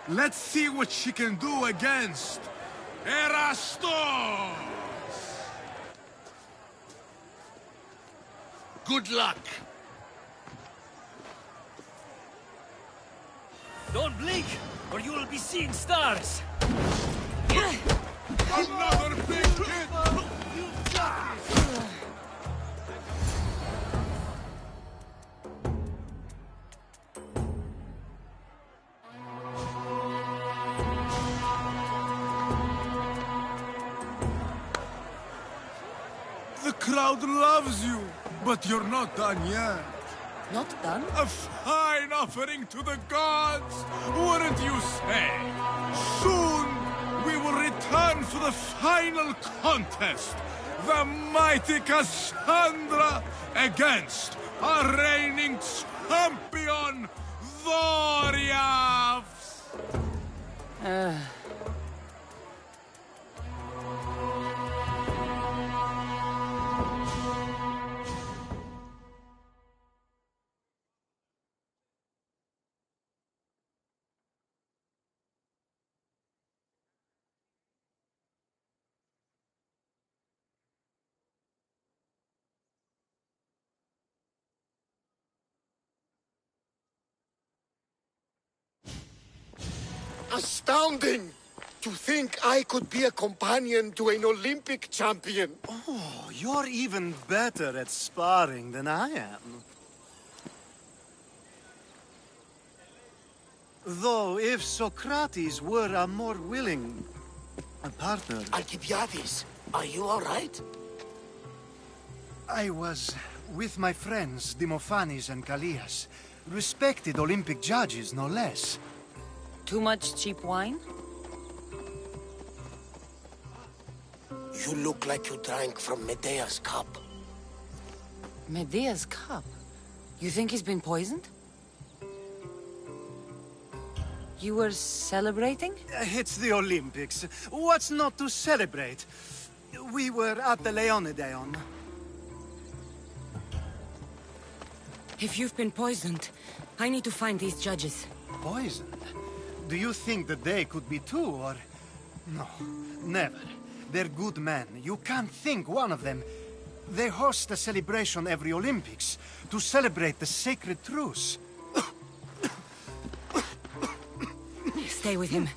let's see what she can do against Erastos! Good luck! Don't blink, or you will be seeing stars! Another big hit! The crowd loves you, but you're not done yet. Not done? A fine offering to the gods, wouldn't you say? Soon, we will return for the final contest. The mighty Cassandra against our reigning champion, Doriath! Astounding! To think I could be a companion to an Olympic champion. Oh, you're even better at sparring than I am. Though, if Socrates were a more willing partner... Alcibiades, are you all right? I was with my friends, Demophanes and Kallias. Respected Olympic judges, no less. Too much cheap wine? You look like you drank from Medea's cup. Medea's cup? You think he's been poisoned? You were celebrating? It's the Olympics. What's not to celebrate? We were at the Leonideon. If you've been poisoned, I need to find these judges. Poisoned? Do you think that they could be too, or... No, never. They're good men. You can't think one of them... They host a celebration every Olympics to celebrate the sacred truce. Stay with him.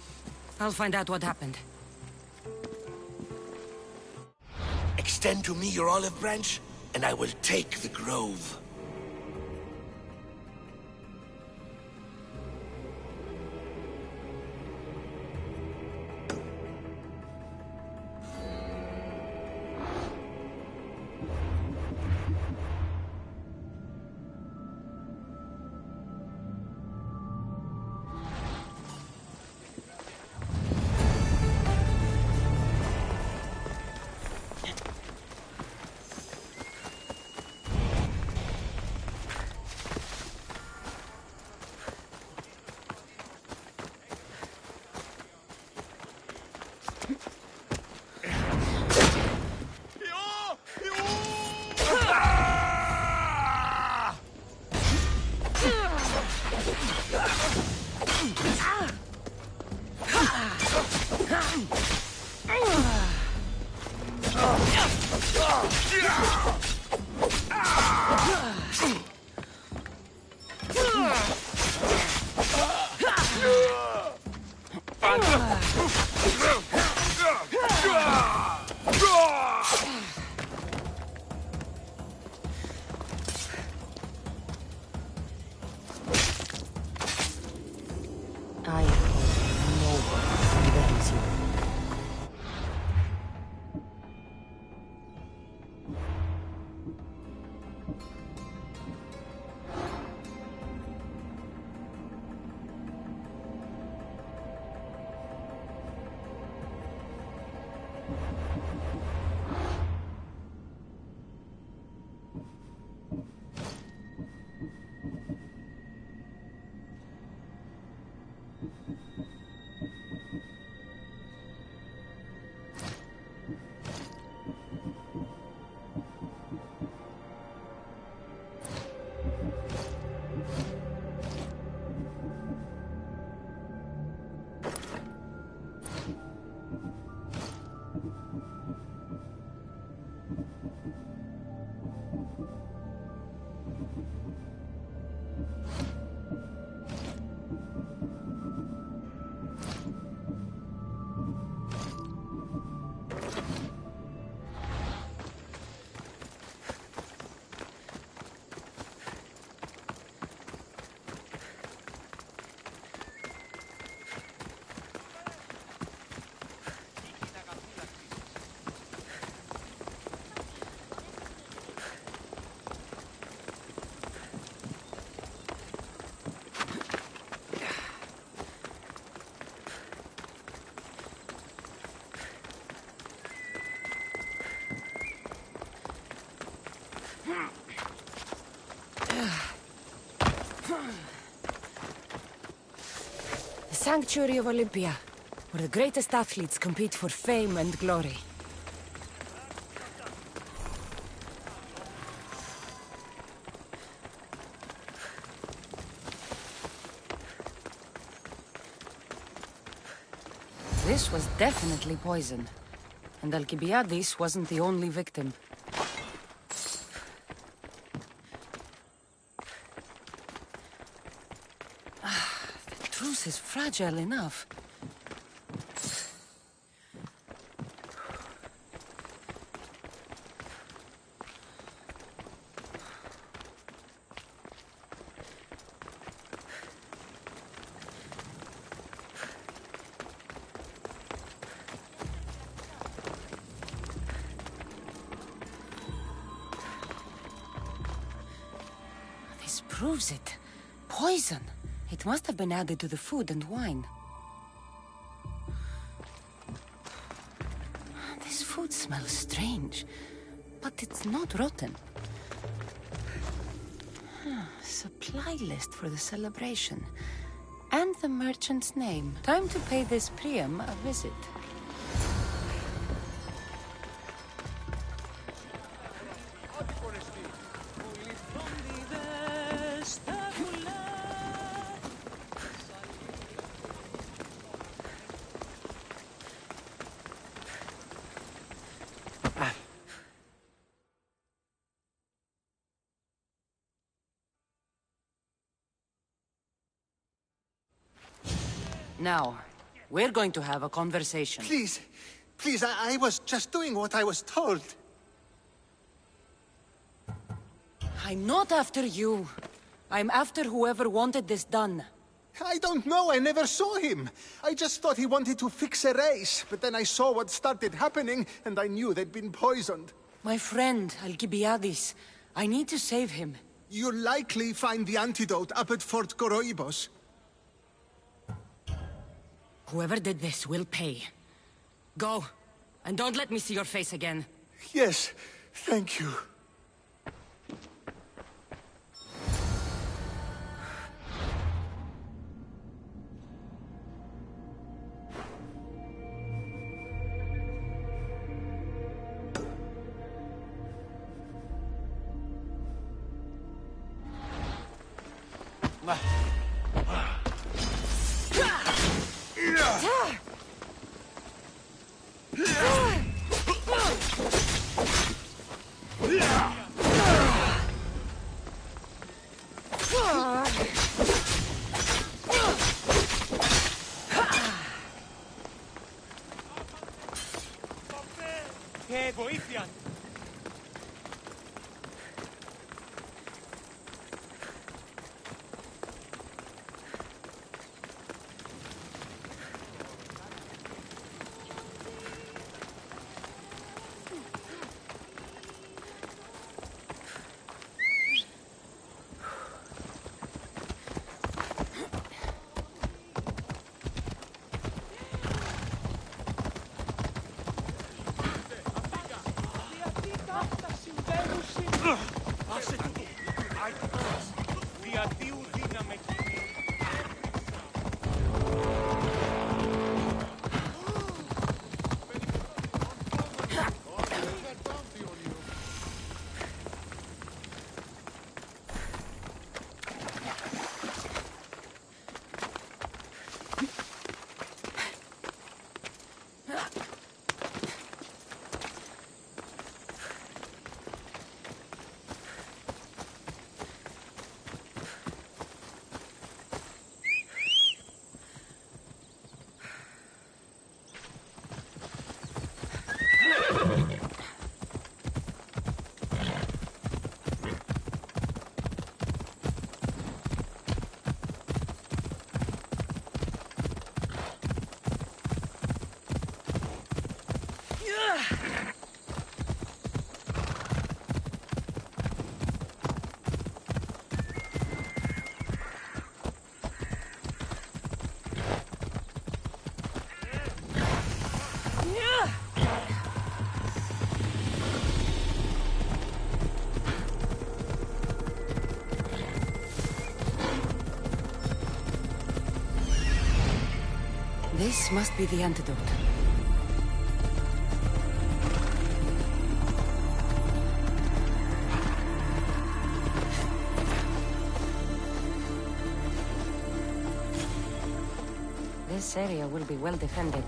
I'll find out what happened. Extend to me your olive branch, and I will take the grove. I hope no one condemns you. The Sanctuary of Olympia, where the greatest athletes compete for fame and glory. This was definitely poison. And Alcibiades wasn't the only victim. The truce is fragile enough. This proves it. Poison. It must have been added to the food and wine. This food smells strange, but it's not rotten. Supply list for the celebration. And the merchant's name. Time to pay this Priam a visit. Now, we're going to have a conversation. Please, please, I was just doing what I was told. I'm not after you. I'm after whoever wanted this done. I don't know, I never saw him. I just thought he wanted to fix a race, but then I saw what started happening, and I knew they'd been poisoned. My friend, Alcibiades. I need to save him. You'll likely find the antidote up at Fort Koroibos. Whoever did this will pay. Go, and don't let me see your face again. Yes, thank you. This must be the antidote. This area will be well defended.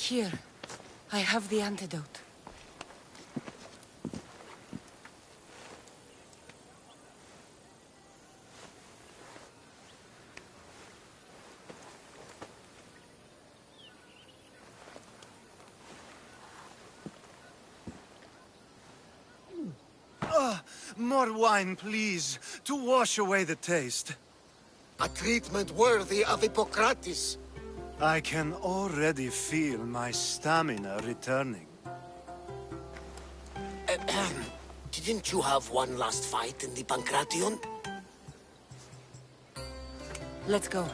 Here, I have the antidote. More wine, please, to wash away the taste. A treatment worthy of Hippocrates. I can already feel my stamina returning. Didn't you have one last fight in the Pancration? Let's go.